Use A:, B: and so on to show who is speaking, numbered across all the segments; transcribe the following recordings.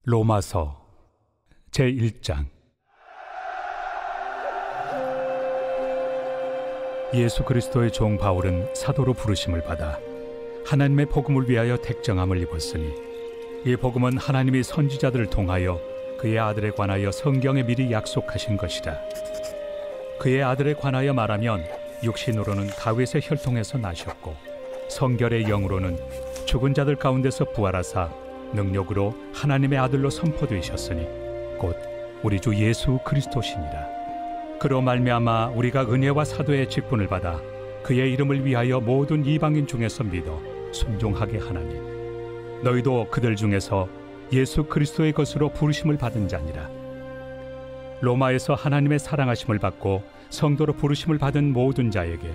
A: 로마서 제1장. 예수 그리스도의 종 바울은 사도로 부르심을 받아 하나님의 복음을 위하여 택정함을 입었으니, 이 복음은 하나님이 선지자들을 통하여 그의 아들에 관하여 성경에 미리 약속하신 것이라. 그의 아들에 관하여 말하면 육신으로는 다윗의 혈통에서 나셨고, 성결의 영으로는 죽은 자들 가운데서 부활하사 능력으로 하나님의 아들로 선포되셨으니 곧 우리 주 예수 그리스도시니라. 그로 말미암아 우리가 은혜와 사도의 직분을 받아 그의 이름을 위하여 모든 이방인 중에서 믿어 순종하게 하나니, 너희도 그들 중에서 예수 그리스도의 것으로 부르심을 받은 자니라. 로마에서 하나님의 사랑하심을 받고 성도로 부르심을 받은 모든 자에게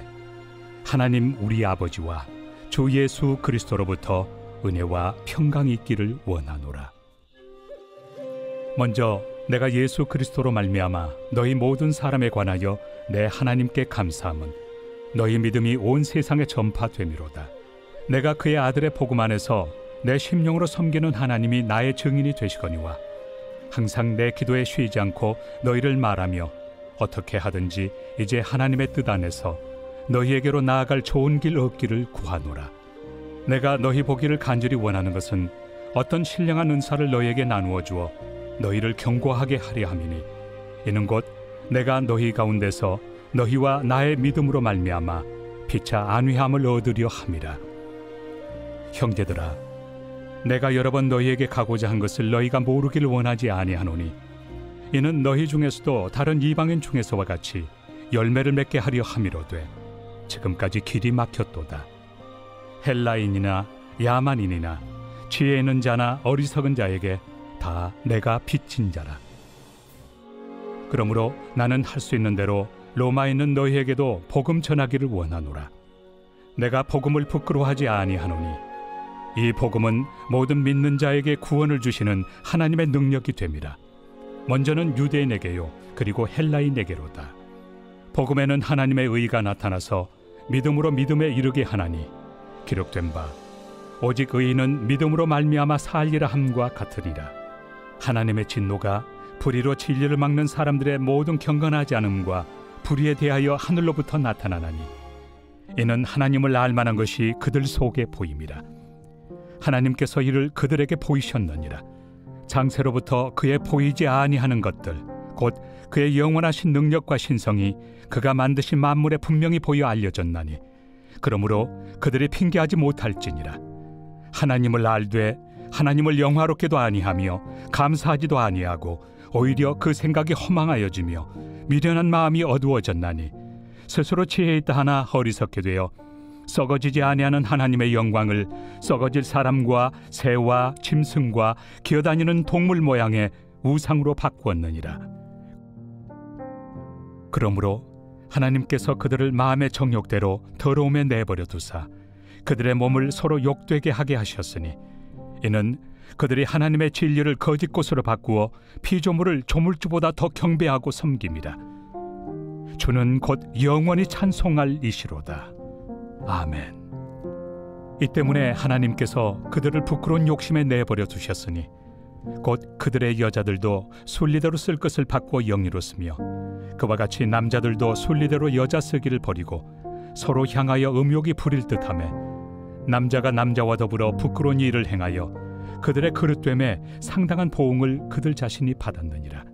A: 하나님 우리 아버지와 주 예수 그리스도로부터 은혜와 평강이 있기를 원하노라. 먼저 내가 예수 그리스도로 말미암아 너희 모든 사람에 관하여 내 하나님께 감사함은 너희 믿음이 온 세상에 전파됨이로다. 내가 그의 아들의 복음 안에서 내 심령으로 섬기는 하나님이 나의 증인이 되시거니와, 항상 내 기도에 쉬지 않고 너희를 말하며 어떻게 하든지 이제 하나님의 뜻 안에서 너희에게로 나아갈 좋은 길 얻기를 구하노라. 내가 너희 보기를 간절히 원하는 것은 어떤 신령한 은사를 너희에게 나누어 주어 너희를 견고하게 하려 함이니, 이는 곧 내가 너희 가운데서 너희와 나의 믿음으로 말미암아 피차 안위함을 얻으려 함이라. 형제들아, 내가 여러 번 너희에게 가고자 한 것을 너희가 모르기를 원하지 아니하노니, 이는 너희 중에서도 다른 이방인 중에서와 같이 열매를 맺게 하려 함이로되 지금까지 길이 막혔도다. 헬라인이나 야만인이나 지혜 있는 자나 어리석은 자에게 다 내가 빚진 자라. 그러므로 나는 할 수 있는 대로 로마에 있는 너희에게도 복음 전하기를 원하노라. 내가 복음을 부끄러워하지 아니하노니, 이 복음은 모든 믿는 자에게 구원을 주시는 하나님의 능력이 됨이라. 먼저는 유대인에게요, 그리고 헬라인에게로다. 복음에는 하나님의 의가 나타나서 믿음으로 믿음에 이르게 하나니, 기록된 바 오직 의인은 믿음으로 말미암아 살리라 함과 같으니라. 하나님의 진노가 불의로 진리를 막는 사람들의 모든 경건하지 않음과 불의에 대하여 하늘로부터 나타나나니, 이는 하나님을 알만한 것이 그들 속에 보임이라. 하나님께서 이를 그들에게 보이셨느니라. 장세로부터 그의 보이지 아니하는 것들, 곧 그의 영원하신 능력과 신성이 그가 만드신 만물에 분명히 보여 알려졌나니, 그러므로 그들이 핑계하지 못할지니라. 하나님을 알되 하나님을 영화롭게도 아니하며 감사하지도 아니하고 오히려 그 생각이 허망하여지며 미련한 마음이 어두워졌나니, 스스로 지혜 있다 하나 어리석게 되어 썩어지지 아니하는 하나님의 영광을 썩어질 사람과 새와 짐승과 기어다니는 동물 모양의 우상으로 바꾸었느니라. 그러므로 하나님께서 그들을 마음의 정욕대로 더러움에 내버려 두사 그들의 몸을 서로 욕되게 하게 하셨으니, 이는 그들이 하나님의 진리를 거짓 것으로 바꾸어 피조물을 조물주보다 더 경배하고 섬깁니다. 주는 곧 영원히 찬송할 이시로다. 아멘. 이 때문에 하나님께서 그들을 부끄러운 욕심에 내버려 두셨으니, 곧 그들의 여자들도 순리대로 쓸 것을 바꾸어 영리로 쓰며, 그와 같이 남자들도 순리대로 여자 쓰기를 버리고 서로 향하여 음욕이 부릴 듯하며, 남자가 남자와 더불어 부끄러운 일을 행하여 그들의 그릇됨에 상당한 보응을 그들 자신이 받았느니라.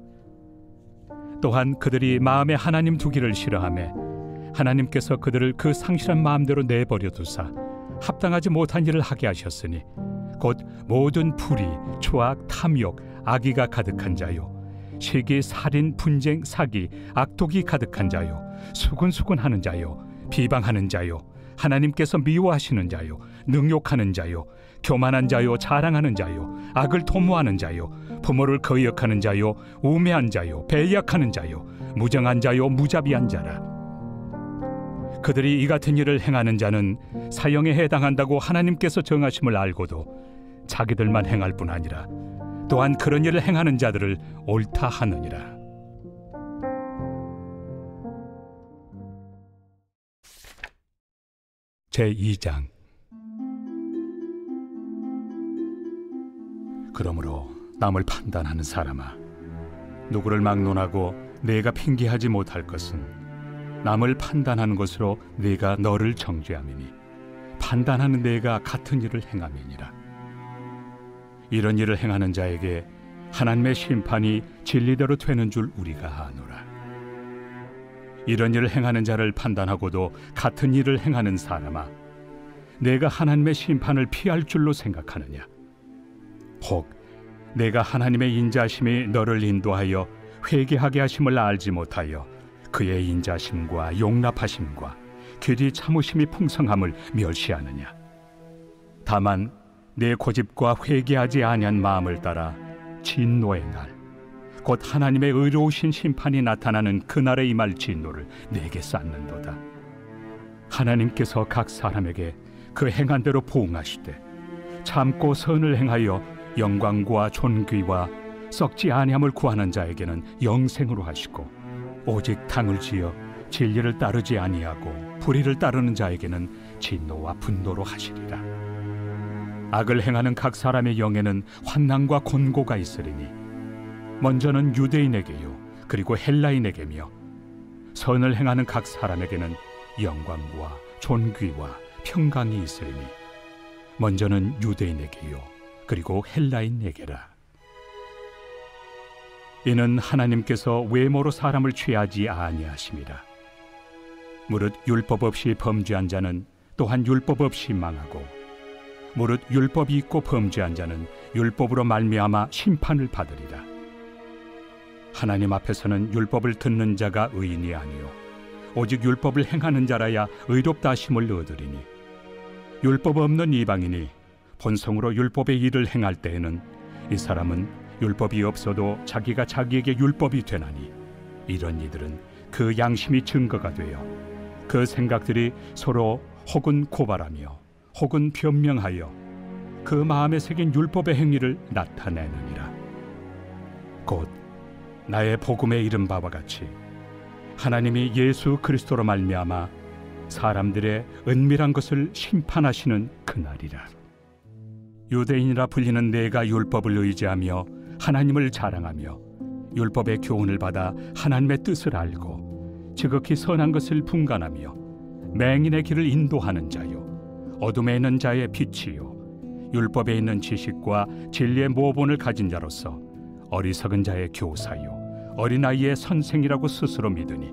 A: 또한 그들이 마음에 하나님 두기를 싫어하며 하나님께서 그들을 그 상실한 마음대로 내버려 두사 합당하지 못한 일을 하게 하셨으니, 곧 모든 불의, 추악, 탐욕, 악의가 가득한 자요, 시기, 살인, 분쟁, 사기, 악독이 가득한 자요, 수군수군하는 자요, 비방하는 자요, 하나님께서 미워하시는 자요, 능욕하는 자요, 교만한 자요, 자랑하는 자요, 악을 도모하는 자요, 부모를 거역하는 자요, 우매한 자요, 배약하는 자요, 무정한 자요, 무자비한 자라. 그들이 이 같은 일을 행하는 자는 사형에 해당한다고 하나님께서 정하심을 알고도 자기들만 행할 뿐 아니라 또한 그런 일을 행하는 자들을 옳다 하느니라. 제2장. 그러므로 남을 판단하는 사람아, 누구를 막론하고 내가 핑계하지 못할 것은 남을 판단하는 것으로 네가 너를 정죄함이니 판단하는 내가 같은 일을 행함이니라. 이런 일을 행하는 자에게 하나님의 심판이 진리대로 되는 줄 우리가 아노라. 이런 일을 행하는 자를 판단하고도 같은 일을 행하는 사람아, 내가 하나님의 심판을 피할 줄로 생각하느냐? 혹 내가 하나님의 인자심이 너를 인도하여 회개하게 하심을 알지 못하여 그의 인자심과 용납하심과 길이 참으심이 풍성함을 멸시하느냐? 다만 내 고집과 회개하지 아니한 마음을 따라 진노의 날, 곧 하나님의 의로우신 심판이 나타나는 그날에 임할 진노를 내게 쌓는도다. 하나님께서 각 사람에게 그 행한 대로 보응하시되 참고 선을 행하여 영광과 존귀와 썩지 아니함을 구하는 자에게는 영생으로 하시고, 오직 당을 지어 진리를 따르지 아니하고 불의를 따르는 자에게는 진노와 분노로 하시리라. 악을 행하는 각 사람의 영에는 환난과 곤고가 있으리니 먼저는 유대인에게요 그리고 헬라인에게며, 선을 행하는 각 사람에게는 영광과 존귀와 평강이 있으리니 먼저는 유대인에게요 그리고 헬라인에게라. 이는 하나님께서 외모로 사람을 취하지 아니하심이라. 무릇 율법 없이 범죄한 자는 또한 율법 없이 망하고, 무릇 율법이 있고 범죄한 자는 율법으로 말미암아 심판을 받으리라. 하나님 앞에서는 율법을 듣는 자가 의인이 아니요 오직 율법을 행하는 자라야 의롭다 하심을 얻으리니, 율법 없는 이방인이 본성으로 율법의 일을 행할 때에는 이 사람은 율법이 없어도 자기가 자기에게 율법이 되나니, 이런 이들은 그 양심이 증거가 되어 그 생각들이 서로 혹은 고발하며 혹은 변명하여 그 마음에 새긴 율법의 행위를 나타내느니라. 곧 나의 복음에 이른 바와 같이 하나님이 예수 그리스도로 말미암아 사람들의 은밀한 것을 심판하시는 그날이라. 유대인이라 불리는 내가 율법을 의지하며 하나님을 자랑하며 율법의 교훈을 받아 하나님의 뜻을 알고 지극히 선한 것을 분간하며 맹인의 길을 인도하는 자요 어둠에 있는 자의 빛이요 율법에 있는 지식과 진리의 모본을 가진 자로서 어리석은 자의 교사요 어린아이의 선생이라고 스스로 믿으니,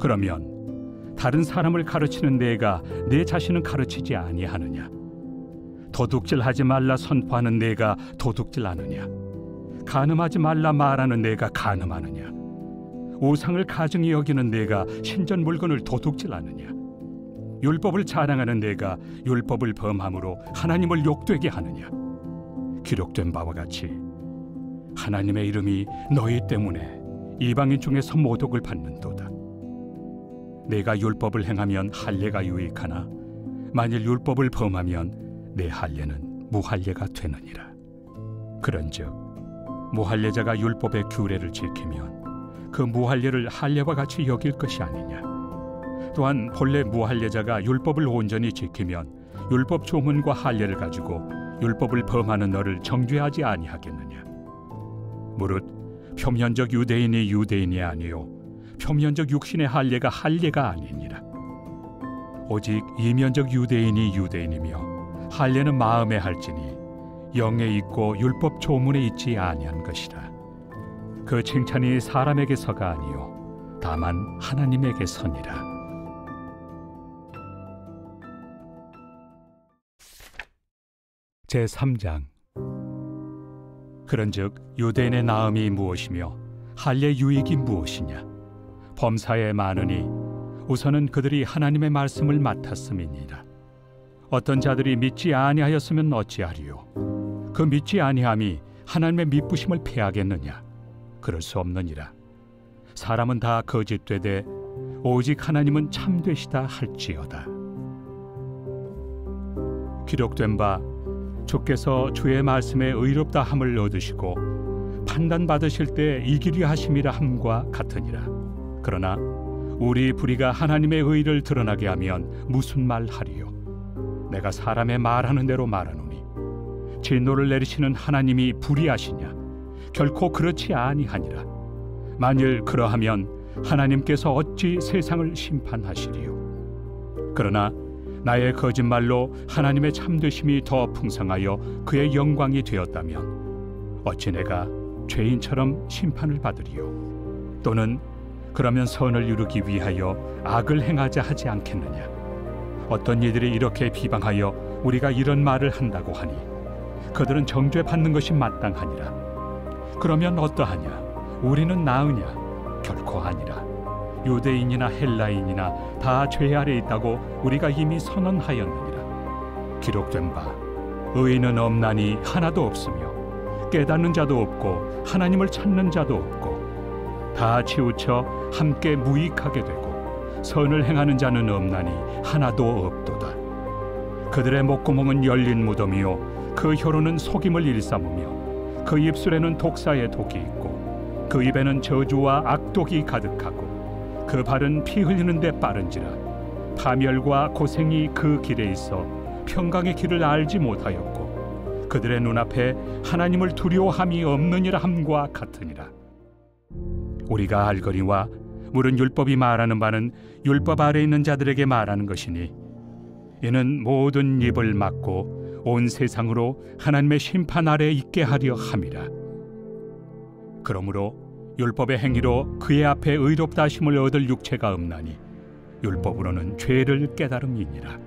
A: 그러면 다른 사람을 가르치는 내가 내 자신은 가르치지 아니하느냐? 도둑질하지 말라 선포하는 내가 도둑질하느냐? 간음하지 말라 말하는 내가 간음하느냐? 우상을 가증히 여기는 내가 신전 물건을 도둑질하느냐? 율법을 자랑하는 내가 율법을 범함으로 하나님을 욕되게 하느냐? 기록된 바와 같이 하나님의 이름이 너희 때문에 이방인 중에서 모독을 받는도다. 내가 율법을 행하면 할례가 유익하나 만일 율법을 범하면 내 할례는 무할례가 되느니라. 그런즉 무할례자가 율법의 규례를 지키면 그 무할례를 할례와 같이 여길 것이 아니냐? 또한 본래 무할례자가 율법을 온전히 지키면 율법 조문과 할례를 가지고 율법을 범하는 너를 정죄하지 아니하겠느냐? 무릇 표면적 유대인이 유대인이 아니요 표면적 육신의 할례가 할례가 아니니라. 오직 이면적 유대인이 유대인이며 할례는 마음에 할지니 영에 있고 율법 조문에 있지 아니한 것이라. 그 칭찬이 사람에게서가 아니요 다만 하나님에게서니라. 제3장. 그런즉 유대인의 나음이 무엇이며 할례 유익이 무엇이냐? 범사에 많으니 우선은 그들이 하나님의 말씀을 맡았음이니라. 어떤 자들이 믿지 아니하였으면 어찌하리요? 그 믿지 아니함이 하나님의 미쁘심을 패하겠느냐? 그럴 수 없느니라. 사람은 다 거짓되되 오직 하나님은 참되시다 할지어다. 기록된 바 주께서 주의 말씀에 의롭다 함을 얻으시고 판단받으실 때 이기려 하심이라 함과 같으니라. 그러나 우리 불의가 하나님의 의를 드러나게 하면 무슨 말 하리요? 내가 사람의 말하는 대로 말하노니 진노를 내리시는 하나님이 불의하시냐? 결코 그렇지 아니하니라. 만일 그러하면 하나님께서 어찌 세상을 심판하시리요? 그러나 나의 거짓말로 하나님의 참되심이 더 풍성하여 그의 영광이 되었다면 어찌 내가 죄인처럼 심판을 받으리요? 또는 그러면 선을 이루기 위하여 악을 행하자 하지 않겠느냐? 어떤 이들이 이렇게 비방하여 우리가 이런 말을 한다고 하니 그들은 정죄받는 것이 마땅하니라. 그러면 어떠하냐? 우리는 나으냐? 결코 아니라. 유대인이나 헬라인이나 다 죄 아래 있다고 우리가 이미 선언하였느니라. 기록된 바 의인은 없나니 하나도 없으며 깨닫는 자도 없고 하나님을 찾는 자도 없고 다 치우쳐 함께 무익하게 되고 선을 행하는 자는 없나니 하나도 없도다. 그들의 목구멍은 열린 무덤이요 그 혀로는 속임을 일삼으며 그 입술에는 독사의 독이 있고 그 입에는 저주와 악독이 가득하고 그 발은 피 흘리는 데 빠른지라. 파멸과 고생이 그 길에 있어 평강의 길을 알지 못하였고 그들의 눈앞에 하나님을 두려워함이 없느니라 함과 같으니라. 우리가 알거니와 물은 율법이 말하는 바는 율법 아래 있는 자들에게 말하는 것이니 이는 모든 입을 막고 온 세상으로 하나님의 심판 아래 있게 하려 함이라. 그러므로 율법의 행위로 그의 앞에 의롭다 하심을 얻을 육체가 없나니 율법으로는 죄를 깨달음이니라.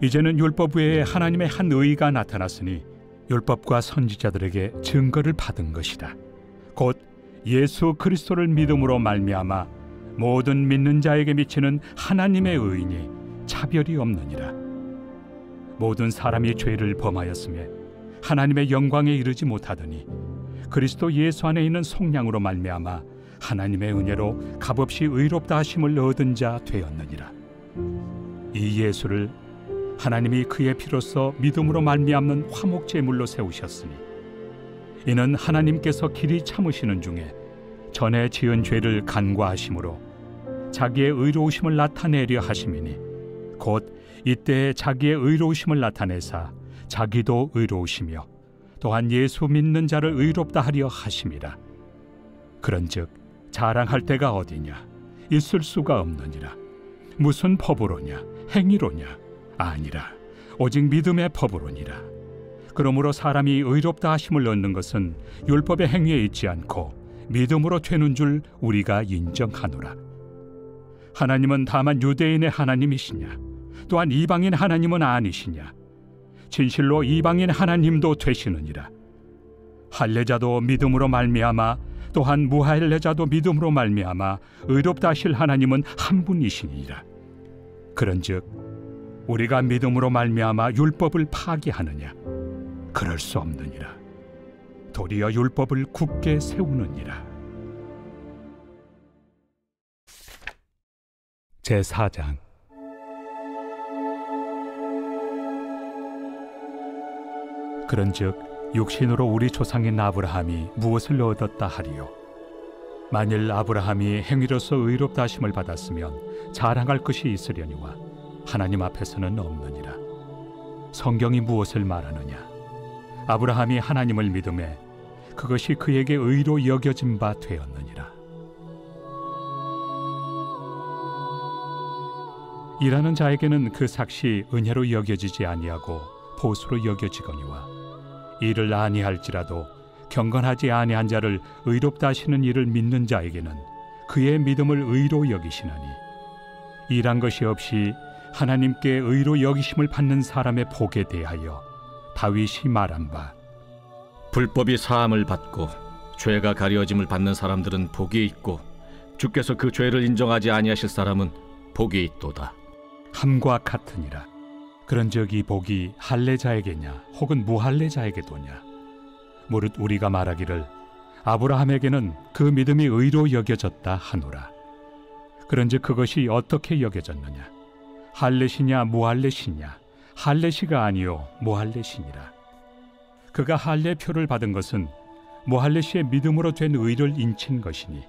A: 이제는 율법 외에 하나님의 한 의가 나타났으니 율법과 선지자들에게 증거를 받은 것이다. 곧 예수 그리스도를 믿음으로 말미암아 모든 믿는 자에게 미치는 하나님의 의인이 차별이 없느니라. 모든 사람이 죄를 범하였으며 하나님의 영광에 이르지 못하더니 그리스도 예수 안에 있는 속량으로 말미암아 하나님의 은혜로 값없이 의롭다 하심을 얻은 자 되었느니라. 이 예수를 하나님이 그의 피로써 믿음으로 말미암는 화목제물로 세우셨으니 이는 하나님께서 길이 참으시는 중에 전에 지은 죄를 간과하심으로 자기의 의로우심을 나타내려 하심이니 곧 이때에 자기의 의로우심을 나타내사 자기도 의로우시며 또한 예수 믿는 자를 의롭다 하려 하심이라. 그런즉 자랑할 때가 어디냐? 있을 수가 없느니라. 무슨 법으로냐? 행위로냐? 아니라 오직 믿음의 법으로니라. 그러므로 사람이 의롭다 하심을 얻는 것은 율법의 행위에 있지 않고 믿음으로 되는 줄 우리가 인정하노라. 하나님은 다만 유대인의 하나님이시냐? 또한 이방인 하나님은 아니시냐? 진실로 이방인 하나님도 되시느니라. 할례자도 믿음으로 말미암아 또한 무할례자도 믿음으로 말미암아 의롭다 하실 하나님은 한 분이시니라. 그런즉 우리가 믿음으로 말미암아 율법을 파기하느냐? 그럴 수 없느니라. 도리어 율법을 굳게 세우느니라. 제4장. 그런즉 육신으로 우리 조상인 아브라함이 무엇을 얻었다 하리요? 만일 아브라함이 행위로서 의롭다 하심을 받았으면 자랑할 것이 있으려니와 하나님 앞에서는 없느니라. 성경이 무엇을 말하느냐? 아브라함이 하나님을 믿음에 그것이 그에게 의로 여겨진 바 되었느니라. 일하는 자에게는 그 삭시 은혜로 여겨지지 아니하고 보수로 여겨지거니와 일을 아니할지라도 경건하지 아니한 자를 의롭다 하시는 이를 믿는 자에게는 그의 믿음을 의로 여기시나니 일한 것이 없이 하나님께 의로 여기심을 받는 사람의 복에 대하여 다윗이 말한 바
B: 불법이 사함을 받고 죄가 가려짐을 받는 사람들은 복이 있고 주께서 그 죄를 인정하지 아니하실 사람은 복이 있도다
A: 함과 같으니라. 그런즉 이 복이 할례자에게냐 혹은 무할례자에게도냐? 무릇 우리가 말하기를 아브라함에게는 그 믿음이 의로 여겨졌다 하노라. 그런즉 그것이 어떻게 여겨졌느냐? 할례시냐 무할례시냐? 할례시가 아니요 무할례시니라. 그가 할례표를 받은 것은 무할례시의 믿음으로 된 의를 인친 것이니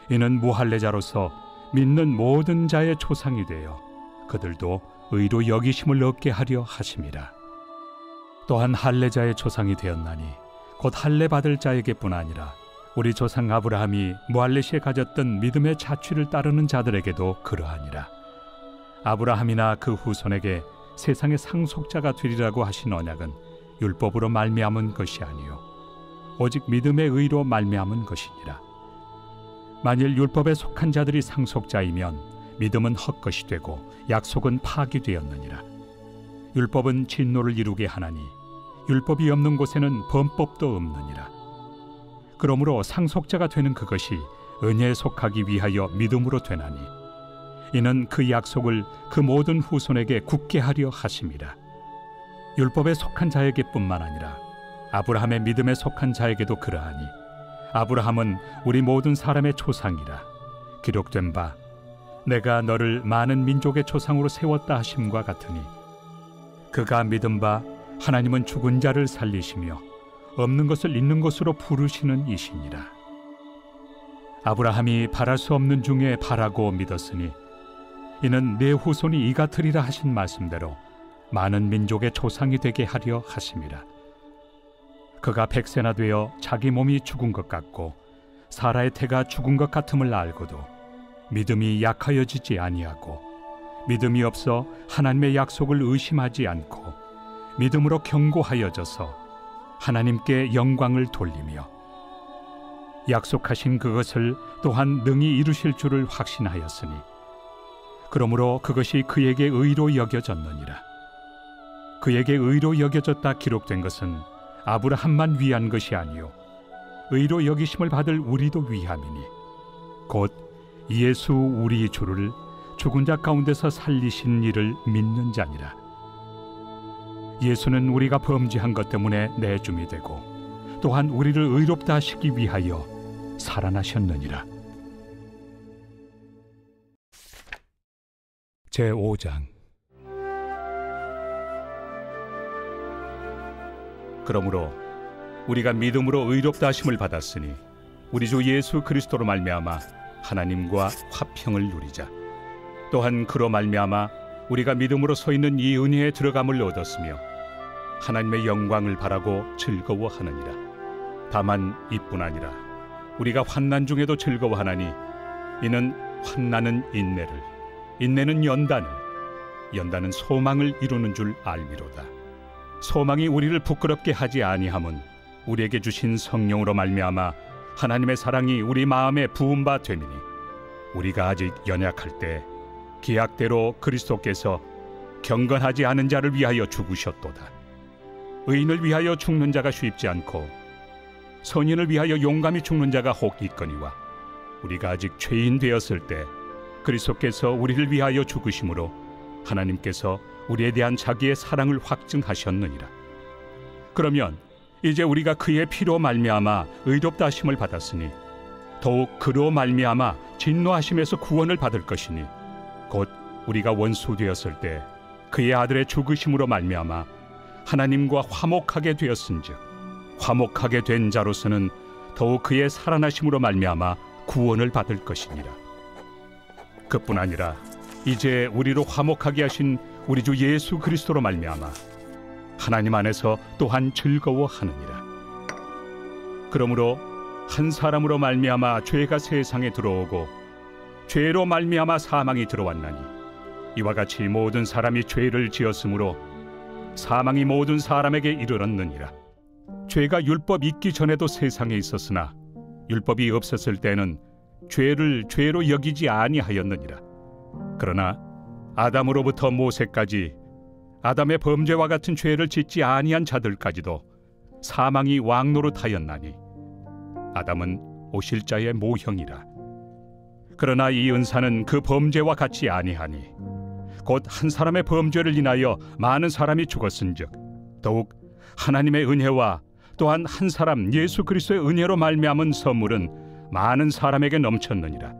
A: 이는 무할례자로서 믿는 모든 자의 조상이 되어 그들도 의로 여기심을 얻게 하려 하심이라. 또한 할례자의 조상이 되었나니 곧 할례 받을 자에게뿐 아니라 우리 조상 아브라함이 무할레시에 가졌던 믿음의 자취를 따르는 자들에게도 그러하니라. 아브라함이나 그 후손에게 세상의 상속자가 되리라고 하신 언약은 율법으로 말미암은 것이 아니요 오직 믿음의 의로 말미암은 것이니라. 만일 율법에 속한 자들이 상속자이면 믿음은 헛것이 되고 약속은 파기되었느니라. 율법은 진노를 이루게 하나니 율법이 없는 곳에는 범법도 없느니라. 그러므로 상속자가 되는 그것이 은혜에 속하기 위하여 믿음으로 되나니 이는 그 약속을 그 모든 후손에게 굳게 하려 하심이라. 율법에 속한 자에게뿐만 아니라 아브라함의 믿음에 속한 자에게도 그러하니 아브라함은 우리 모든 사람의 조상이라. 기록된 바 내가 너를 많은 민족의 조상으로 세웠다 하심과 같으니 그가 믿은 바 하나님은 죽은 자를 살리시며 없는 것을 있는 것으로 부르시는 이시니라. 아브라함이 바랄 수 없는 중에 바라고 믿었으니 이는 내 후손이 이 같으리라 하신 말씀대로 많은 민족의 조상이 되게 하려 하심이라. 그가 100세나 되어 자기 몸이 죽은 것 같고 사라의 태가 죽은 것 같음을 알고도 믿음이 약하여지지 아니하고 믿음이 없어 하나님의 약속을 의심하지 않고 믿음으로 견고하여져서 하나님께 영광을 돌리며 약속하신 그것을 또한 능히 이루실 줄을 확신하였으니 그러므로 그것이 그에게 의로 여겨졌느니라. 그에게 의로 여겨졌다 기록된 것은 아브라함만 위한 것이 아니요 의로 여기심을 받을 우리도 위함이니 곧 예수 우리 주를 죽은 자 가운데서 살리신 이를 믿는 자니라. 예수는 우리가 범죄한 것 때문에 내줌이 되고 또한 우리를 의롭다 하시기 위하여 살아나셨느니라. 제5장. 그러므로 우리가 믿음으로 의롭다 하심을 받았으니 우리 주 예수 그리스도로 말미암아 하나님과 화평을 누리자. 또한 그로 말미암아 우리가 믿음으로 서 있는 이 은혜에 들어감을 얻었으며 하나님의 영광을 바라고 즐거워하느니라. 다만 이뿐 아니라 우리가 환난 중에도 즐거워하나니 이는 환난은 인내를, 인내는 연단을, 연단은 소망을 이루는 줄 알미로다. 소망이 우리를 부끄럽게 하지 아니함은 우리에게 주신 성령으로 말미암아 하나님의 사랑이 우리 마음에 부은 바 됨이니 우리가 아직 연약할 때 기약대로 그리스도께서 경건하지 않은 자를 위하여 죽으셨도다. 의인을 위하여 죽는 자가 쉽지 않고 선인을 위하여 용감히 죽는 자가 혹 있거니와 우리가 아직 죄인 되었을 때 그리스도께서 우리를 위하여 죽으심으로 하나님께서 우리에 대한 자기의 사랑을 확증하셨느니라. 그러면 이제 우리가 그의 피로 말미암아 의롭다 하심을 받았으니 더욱 그로 말미암아 진노하심에서 구원을 받을 것이니 곧 우리가 원수 되었을 때 그의 아들의 죽으심으로 말미암아 하나님과 화목하게 되었은즉 화목하게 된 자로서는 더욱 그의 살아나심으로 말미암아 구원을 받을 것이니라. 그뿐 아니라 이제 우리로 화목하게 하신 우리 주 예수 그리스도로 말미암아 하나님 안에서 또한 즐거워하느니라. 그러므로 한 사람으로 말미암아 죄가 세상에 들어오고 죄로 말미암아 사망이 들어왔나니 이와 같이 모든 사람이 죄를 지었으므로 사망이 모든 사람에게 이르렀느니라. 죄가 율법 있기 전에도 세상에 있었으나 율법이 없었을 때는 죄를 죄로 여기지 아니하였느니라. 그러나 아담으로부터 모세까지 아담의 범죄와 같은 죄를 짓지 아니한 자들까지도 사망이 왕노릇하였나니 아담은 오실 자의 모형이라. 그러나 이 은사는 그 범죄와 같지 아니하니 곧 한 사람의 범죄를 인하여 많은 사람이 죽었은즉 더욱 하나님의 은혜와 또한 한 사람 예수 그리스도의 은혜로 말미암은 선물은 많은 사람에게 넘쳤느니라.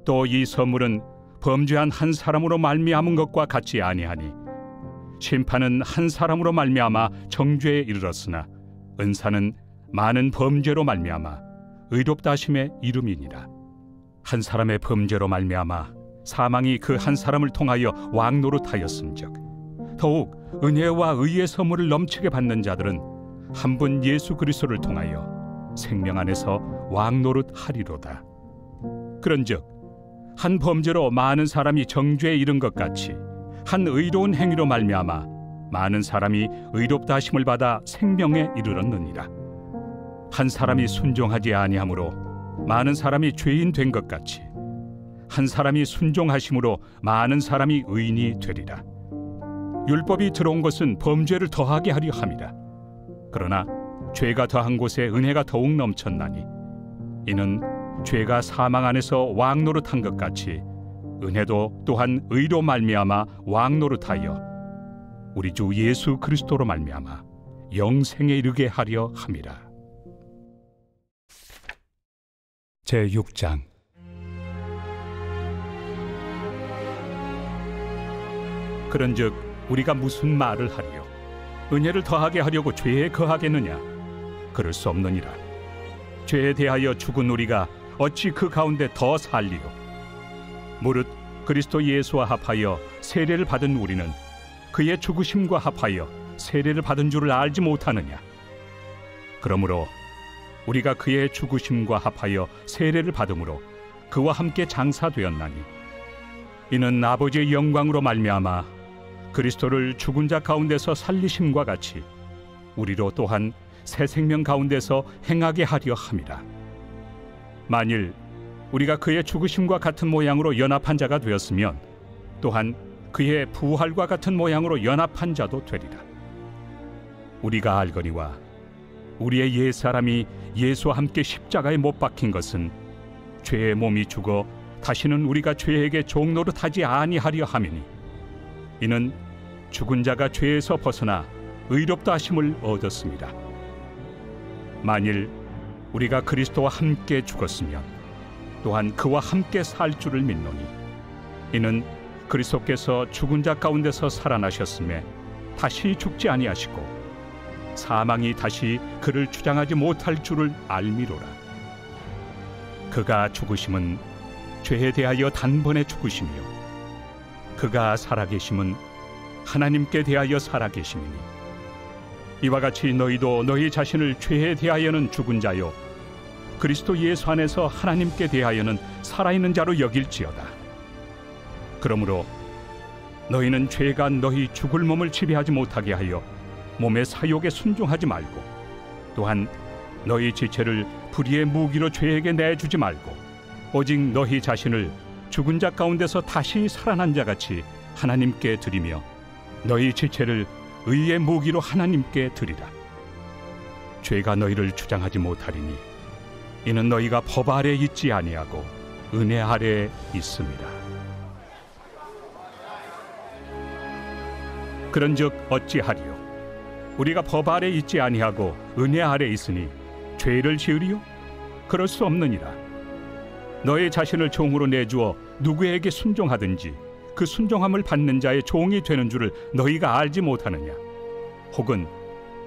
A: 또 이 선물은 범죄한 한 사람으로 말미암은 것과 같지 아니하니 심판은 한 사람으로 말미암아 정죄에 이르렀으나 은사는 많은 범죄로 말미암아 의롭다 하심의 이름이니라. 한 사람의 범죄로 말미암아 사망이 그 한 사람을 통하여 왕노릇하였음즉 더욱 은혜와 의의 선물을 넘치게 받는 자들은 한 분 예수 그리스도를 통하여 생명 안에서 왕노릇 하리로다. 그런즉 한 범죄로 많은 사람이 정죄에 이른 것 같이 한 의로운 행위로 말미암아 많은 사람이 의롭다 하심을 받아 생명에 이르렀느니라. 한 사람이 순종하지 아니함으로 많은 사람이 죄인 된 것 같이 한 사람이 순종하심으로 많은 사람이 의인이 되리라. 율법이 들어온 것은 범죄를 더하게 하려 함이라. 그러나 죄가 더한 곳에 은혜가 더욱 넘쳤나니 이는 죄가 사망 안에서 왕노릇한 것 같이 은혜도 또한 의로 말미암아 왕노릇하여 우리 주 예수 그리스도로 말미암아 영생에 이르게 하려 함이라. 제6장. 그런즉 우리가 무슨 말을 하리요? 은혜를 더하게 하려고 죄에 거하겠느냐? 그럴 수 없느니라. 죄에 대하여 죽은 우리가 어찌 그 가운데 더 살리요? 무릇 그리스도 예수와 합하여 세례를 받은 우리는 그의 죽으심과 합하여 세례를 받은 줄을 알지 못하느냐? 그러므로 우리가 그의 죽으심과 합하여 세례를 받음으로 그와 함께 장사되었나니 이는 아버지의 영광으로 말미암아 그리스도를 죽은 자 가운데서 살리심과 같이 우리로 또한 새 생명 가운데서 행하게 하려 함이라. 만일 우리가 그의 죽으심과 같은 모양으로 연합한 자가 되었으면 또한 그의 부활과 같은 모양으로 연합한 자도 되리라. 우리가 알거니와 우리의 옛사람이 예수와 함께 십자가에 못 박힌 것은 죄의 몸이 죽어 다시는 우리가 죄에게 종노릇하지 아니하려 함이니 이는 죽은 자가 죄에서 벗어나 의롭다 하심을 얻었습니다. 만일 우리가 그리스도와 함께 죽었으면 또한 그와 함께 살 줄을 믿노니 이는 그리스도께서 죽은 자 가운데서 살아나셨음에 다시 죽지 아니하시고 사망이 다시 그를 주장하지 못할 줄을 알미로라. 그가 죽으심은 죄에 대하여 단번에 죽으시며 그가 살아계심은 하나님께 대하여 살아계심이니 이와 같이 너희도 너희 자신을 죄에 대하여는 죽은 자요 그리스도 예수 안에서 하나님께 대하여는 살아있는 자로 여길지어다. 그러므로 너희는 죄가 너희 죽을 몸을 지배하지 못하게 하여 몸의 사욕에 순종하지 말고 또한 너희 지체를 불의의 무기로 죄에게 내주지 말고 오직 너희 자신을 죽은 자 가운데서 다시 살아난 자같이 하나님께 드리며 너희 지체를 의의 무기로 하나님께 드리라. 죄가 너희를 주장하지 못하리니 이는 너희가 법 아래 있지 아니하고 은혜 아래 있습니다. 그런즉 어찌하리요? 우리가 법 아래 있지 아니하고 은혜 아래 있으니 죄를 지으리요? 그럴 수 없느니라. 너희 자신을 종으로 내주어 누구에게 순종하든지 그 순종함을 받는 자의 종이 되는 줄을 너희가 알지 못하느냐? 혹은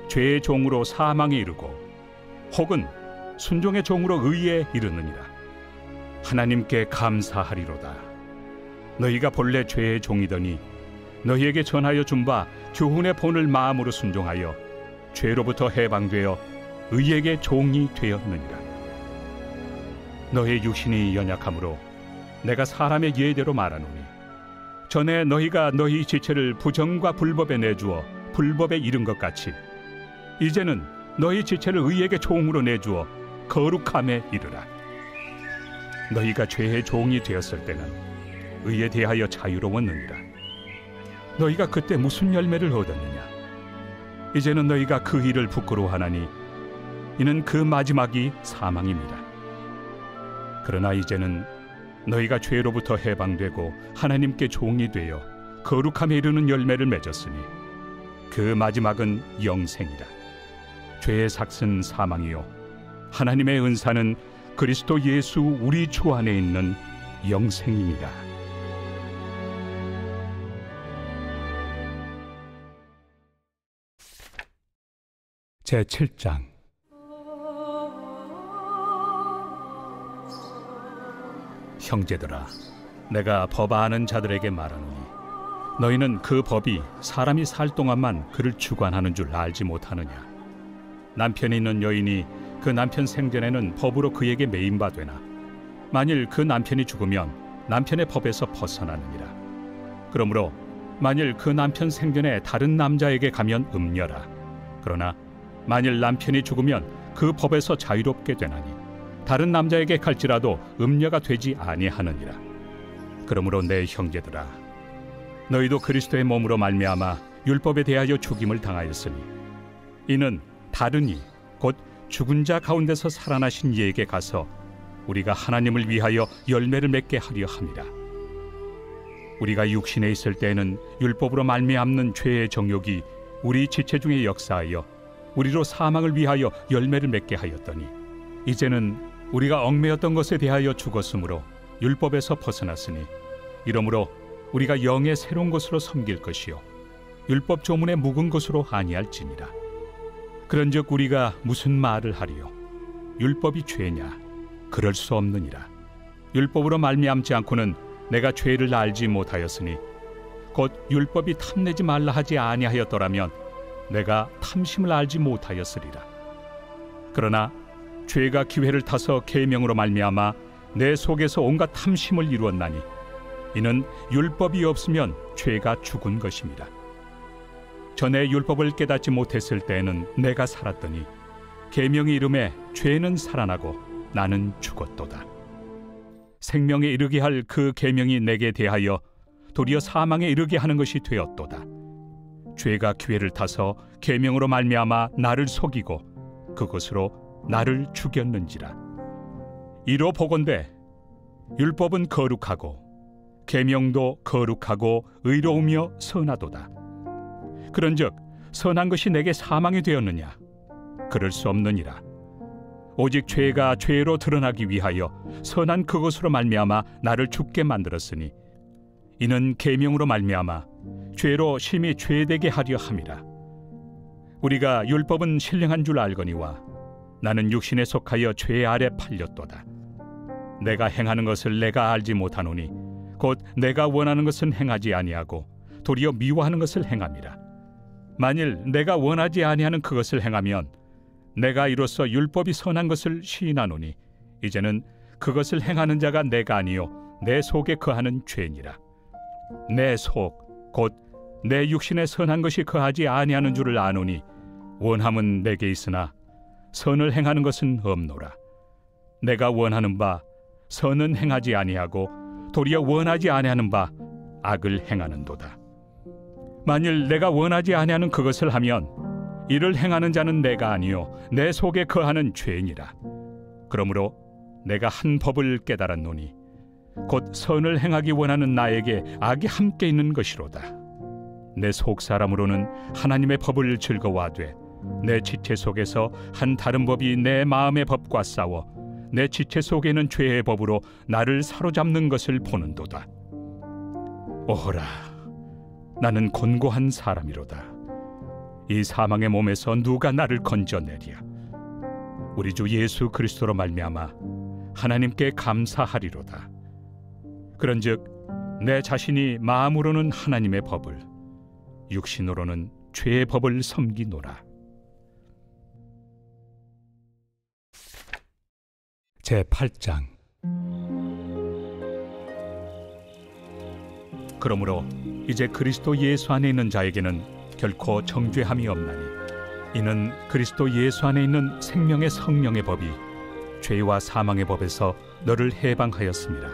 A: 죄의 종으로 사망에 이르고 혹은 순종의 종으로 의에 이르느니라. 하나님께 감사하리로다. 너희가 본래 죄의 종이더니 너희에게 전하여 준 바 교훈의 본을 마음으로 순종하여 죄로부터 해방되어 의에게 종이 되었느니라. 너희 육신이 연약함으로 내가 사람의 예대로 말하노니 전에 너희가 너희 지체를 부정과 불법에 내주어 불법에 이른 것 같이 이제는 너희 지체를 의에게 종으로 내주어 거룩함에 이르라. 너희가 죄의 종이 되었을 때는 의에 대하여 자유로웠느니라. 너희가 그때 무슨 열매를 얻었느냐? 이제는 너희가 그 일을 부끄러워하나니 이는 그 마지막이 사망입니다. 그러나 이제는 너희가 죄로부터 해방되고 하나님께 종이 되어 거룩함에 이르는 열매를 맺었으니 그 마지막은 영생이라. 죄의 삭은 사망이요 하나님의 은사는 그리스도 예수 우리 주 안에 있는 영생이니라. 제7장. 형제들아, 내가 법 아는 자들에게 말하노니 너희는 그 법이 사람이 살 동안만 그를 주관하는 줄 알지 못하느냐? 남편이 있는 여인이 그 남편 생전에는 법으로 그에게 매인 바 되나 만일 그 남편이 죽으면 남편의 법에서 벗어나느니라. 그러므로 만일 그 남편 생전에 다른 남자에게 가면 음녀라. 그러나 만일 남편이 죽으면 그 법에서 자유롭게 되나니 다른 남자에게 갈지라도 음녀가 되지 아니하느니라. 그러므로 내 형제들아, 너희도 그리스도의 몸으로 말미암아 율법에 대하여 죽임을 당하였으니 이는 다른 이 곧 죽은 자 가운데서 살아나신 이에게 가서 우리가 하나님을 위하여 열매를 맺게 하려 함이라. 우리가 육신에 있을 때에는 율법으로 말미암는 죄의 정욕이 우리 지체 중에 역사하여 우리로 사망을 위하여 열매를 맺게 하였더니 이제는 우리가 얽매였던 것에 대하여 죽었으므로 율법에서 벗어났으니 이러므로 우리가 영의 새로운 것으로 섬길 것이요 율법 조문의 묵은 것으로 아니할지니라. 그런즉 우리가 무슨 말을 하리요? 율법이 죄냐? 그럴 수 없느니라. 율법으로 말미암지 않고는 내가 죄를 알지 못하였으니 곧 율법이 탐내지 말라 하지 아니하였더라면 내가 탐심을 알지 못하였으리라. 그러나 죄가 기회를 타서 계명으로 말미암아 내 속에서 온갖 탐심을 이루었나니 이는 율법이 없으면 죄가 죽은 것입니다. 전에 율법을 깨닫지 못했을 때에는 내가 살았더니 계명이 이름에 죄는 살아나고 나는 죽었도다. 생명에 이르게 할 그 계명이 내게 대하여 도리어 사망에 이르게 하는 것이 되었도다. 죄가 기회를 타서 계명으로 말미암아 나를 속이고 그것으로 나를 죽였는지라. 이로 보건대 율법은 거룩하고 계명도 거룩하고 의로우며 선하도다. 그런즉 선한 것이 내게 사망이 되었느냐? 그럴 수 없느니라. 오직 죄가 죄로 드러나기 위하여 선한 그것으로 말미암아 나를 죽게 만들었으니 이는 계명으로 말미암아 죄로 심히 죄되게 하려 함이라. 우리가 율법은 신령한 줄 알거니와 나는 육신에 속하여 죄 아래 팔렸도다. 내가 행하는 것을 내가 알지 못하노니 곧 내가 원하는 것은 행하지 아니하고 도리어 미워하는 것을 행함이라. 만일 내가 원하지 아니하는 그것을 행하면 내가 이로써 율법이 선한 것을 시인하노니 이제는 그것을 행하는 자가 내가 아니요 내 속에 거하는 죄니라. 내 속 곧 내 육신에 선한 것이 거하지 아니하는 줄을 아노니 원함은 내게 있으나 선을 행하는 것은 없노라. 내가 원하는 바 선은 행하지 아니하고 도리어 원하지 아니하는 바 악을 행하는도다. 만일 내가 원하지 아니하는 그것을 하면 이를 행하는 자는 내가 아니요 내 속에 거하는 죄니라. 그러므로 내가 한 법을 깨달았노니 곧 선을 행하기 원하는 나에게 악이 함께 있는 것이로다. 내 속 사람으로는 하나님의 법을 즐거워하되 내 지체 속에서 한 다른 법이 내 마음의 법과 싸워 내 지체 속에는 죄의 법으로 나를 사로잡는 것을 보는도다. 오호라, 나는 곤고한 사람이로다. 이 사망의 몸에서 누가 나를 건져내랴? 우리 주 예수 그리스도로 말미암아 하나님께 감사하리로다. 그런즉 내 자신이 마음으로는 하나님의 법을, 육신으로는 죄의 법을 섬기노라. 제8장. 그러므로 이제 그리스도 예수 안에 있는 자에게는 결코 정죄함이 없나니 이는 그리스도 예수 안에 있는 생명의 성령의 법이 죄와 사망의 법에서 너를 해방하였습니다.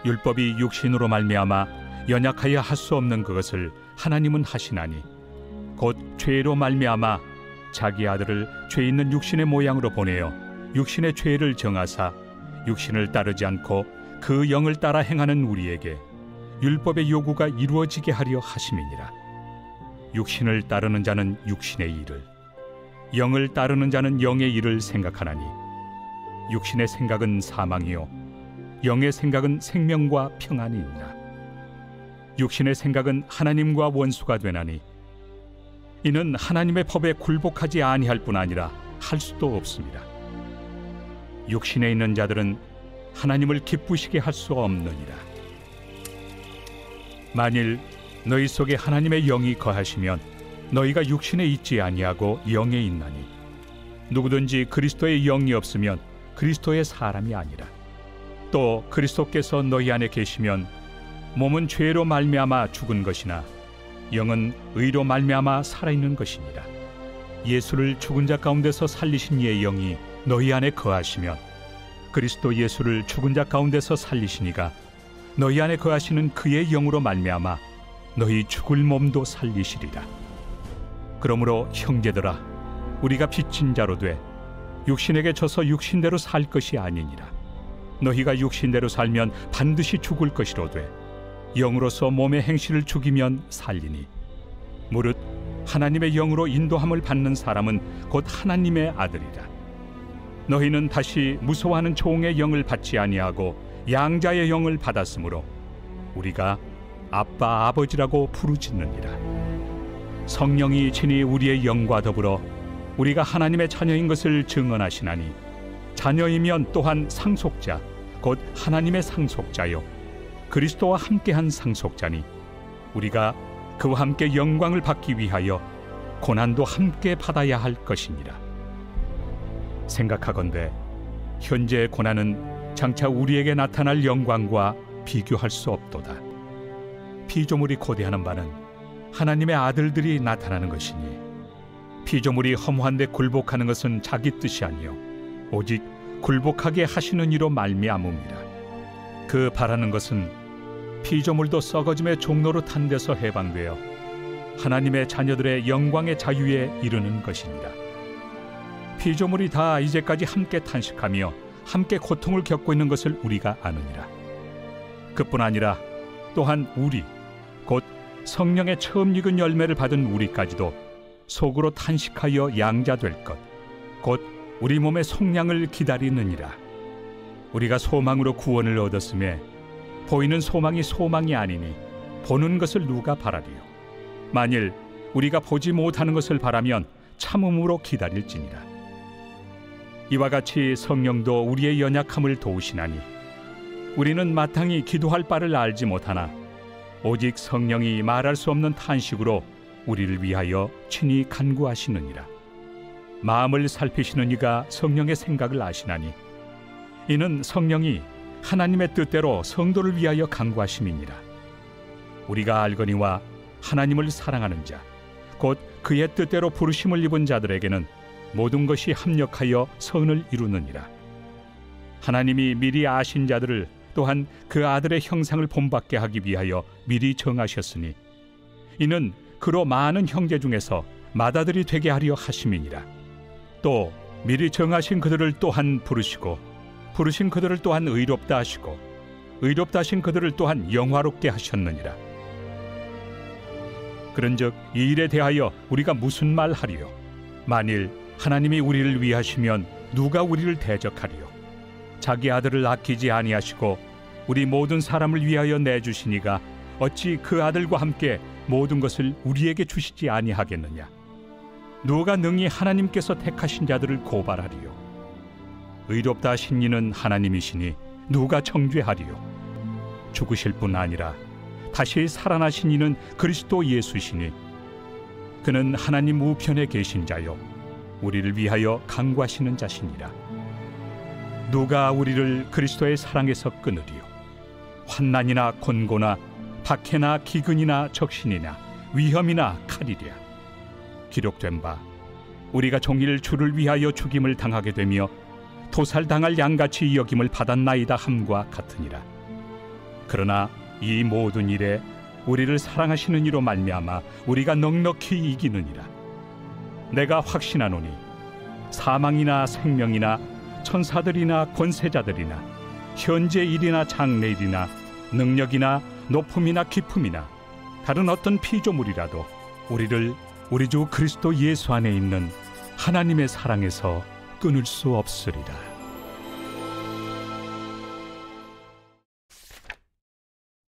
A: 율법이 육신으로 말미암아 연약하여 할 수 없는 그것을 하나님은 하시나니 곧 죄로 말미암아 자기 아들을 죄 있는 육신의 모양으로 보내어 육신의 죄를 정하사 육신을 따르지 않고 그 영을 따라 행하는 우리에게 율법의 요구가 이루어지게 하려 하심이니라. 육신을 따르는 자는 육신의 일을, 영을 따르는 자는 영의 일을 생각하나니 육신의 생각은 사망이요 영의 생각은 생명과 평안이니라. 육신의 생각은 하나님과 원수가 되나니 이는 하나님의 법에 굴복하지 아니할 뿐 아니라 할 수도 없습니다. 육신에 있는 자들은 하나님을 기쁘시게 할 수 없느니라. 만일 너희 속에 하나님의 영이 거하시면 너희가 육신에 있지 아니하고 영에 있나니 누구든지 그리스도의 영이 없으면 그리스도의 사람이 아니라. 또 그리스도께서 너희 안에 계시면 몸은 죄로 말미암아 죽은 것이나 영은 의로 말미암아 살아있는 것이니라. 예수를 죽은 자 가운데서 살리신 이의 영이 너희 안에 거하시면 그리스도 예수를 죽은 자 가운데서 살리시니가 너희 안에 거하시는 그의 영으로 말미암아 너희 죽을 몸도 살리시리라. 그러므로 형제들아, 우리가 빚진 자로 돼 육신에게 져서 육신대로 살 것이 아니니라. 너희가 육신대로 살면 반드시 죽을 것이로되 영으로서 몸의 행실을 죽이면 살리니 무릇 하나님의 영으로 인도함을 받는 사람은 곧 하나님의 아들이라. 너희는 다시 무서워하는 종의 영을 받지 아니하고 양자의 영을 받았으므로 우리가 아빠 아버지라고 부르짖느니라. 성령이 친히 우리의 영과 더불어 우리가 하나님의 자녀인 것을 증언하시나니 자녀이면 또한 상속자 곧 하나님의 상속자요 그리스도와 함께한 상속자니 우리가 그와 함께 영광을 받기 위하여 고난도 함께 받아야 할 것이니라. 생각하건대 현재의 고난은 장차 우리에게 나타날 영광과 비교할 수 없도다. 피조물이 고대하는 바는 하나님의 아들들이 나타나는 것이니 피조물이 허무한데 굴복하는 것은 자기 뜻이 아니요 오직 굴복하게 하시는 이로 말미암음이라. 그 바라는 것은 피조물도 썩어짐의 종로로 탄 데서 해방되어 하나님의 자녀들의 영광의 자유에 이르는 것이니라. 피조물이 다 이제까지 함께 탄식하며 함께 고통을 겪고 있는 것을 우리가 아느니라. 그뿐 아니라 또한 우리 곧 성령의 처음 익은 열매를 받은 우리까지도 속으로 탄식하여 양자될 것 곧 우리 몸의 속량을 기다리느니라. 우리가 소망으로 구원을 얻었음에 보이는 소망이 소망이 아니니 보는 것을 누가 바라리요. 만일 우리가 보지 못하는 것을 바라면 참음으로 기다릴지니라. 이와 같이 성령도 우리의 연약함을 도우시나니 우리는 마땅히 기도할 바를 알지 못하나 오직 성령이 말할 수 없는 탄식으로 우리를 위하여 친히 간구하시느니라. 마음을 살피시는 이가 성령의 생각을 아시나니 이는 성령이 하나님의 뜻대로 성도를 위하여 간구하심이니라. 우리가 알거니와 하나님을 사랑하는 자 곧 그의 뜻대로 부르심을 입은 자들에게는 모든 것이 합력하여 선을 이루느니라. 하나님이 미리 아신 자들을 또한 그 아들의 형상을 본받게 하기 위하여 미리 정하셨으니 이는 그로 많은 형제 중에서 맏아들이 되게 하려 하심이니라. 또 미리 정하신 그들을 또한 부르시고 부르신 그들을 또한 의롭다 하시고 의롭다 하신 그들을 또한 영화롭게 하셨느니라. 그런즉 이 일에 대하여 우리가 무슨 말 하리요? 만일 하나님이 우리를 위하시면 누가 우리를 대적하리요? 자기 아들을 아끼지 아니하시고 우리 모든 사람을 위하여 내주시니가 어찌 그 아들과 함께 모든 것을 우리에게 주시지 아니하겠느냐? 누가 능히 하나님께서 택하신 자들을 고발하리요? 의롭다 하신 이는 하나님이시니 누가 정죄하리요? 죽으실 뿐 아니라 다시 살아나신 이는 그리스도 예수시니 그는 하나님 우편에 계신 자요 우리를 위하여 간구하시는 자시니라. 누가 우리를 그리스도의 사랑에서 끊으리요? 환난이나 곤고나 박해나 기근이나 적신이나 위험이나 칼이랴. 기록된 바 우리가 종일 주를 위하여 죽임을 당하게 되며 도살당할 양같이 여김을 받았나이다 함과 같으니라. 그러나 이 모든 일에 우리를 사랑하시는 이로 말미암아 우리가 넉넉히 이기느니라. 내가 확신하노니 사망이나 생명이나 천사들이나 권세자들이나 현재 일이나 장래 일이나 능력이나 높음이나 깊음이나 다른 어떤 피조물이라도 우리를 우리 주 그리스도 예수 안에 있는 하나님의 사랑에서 끊을 수 없으리라.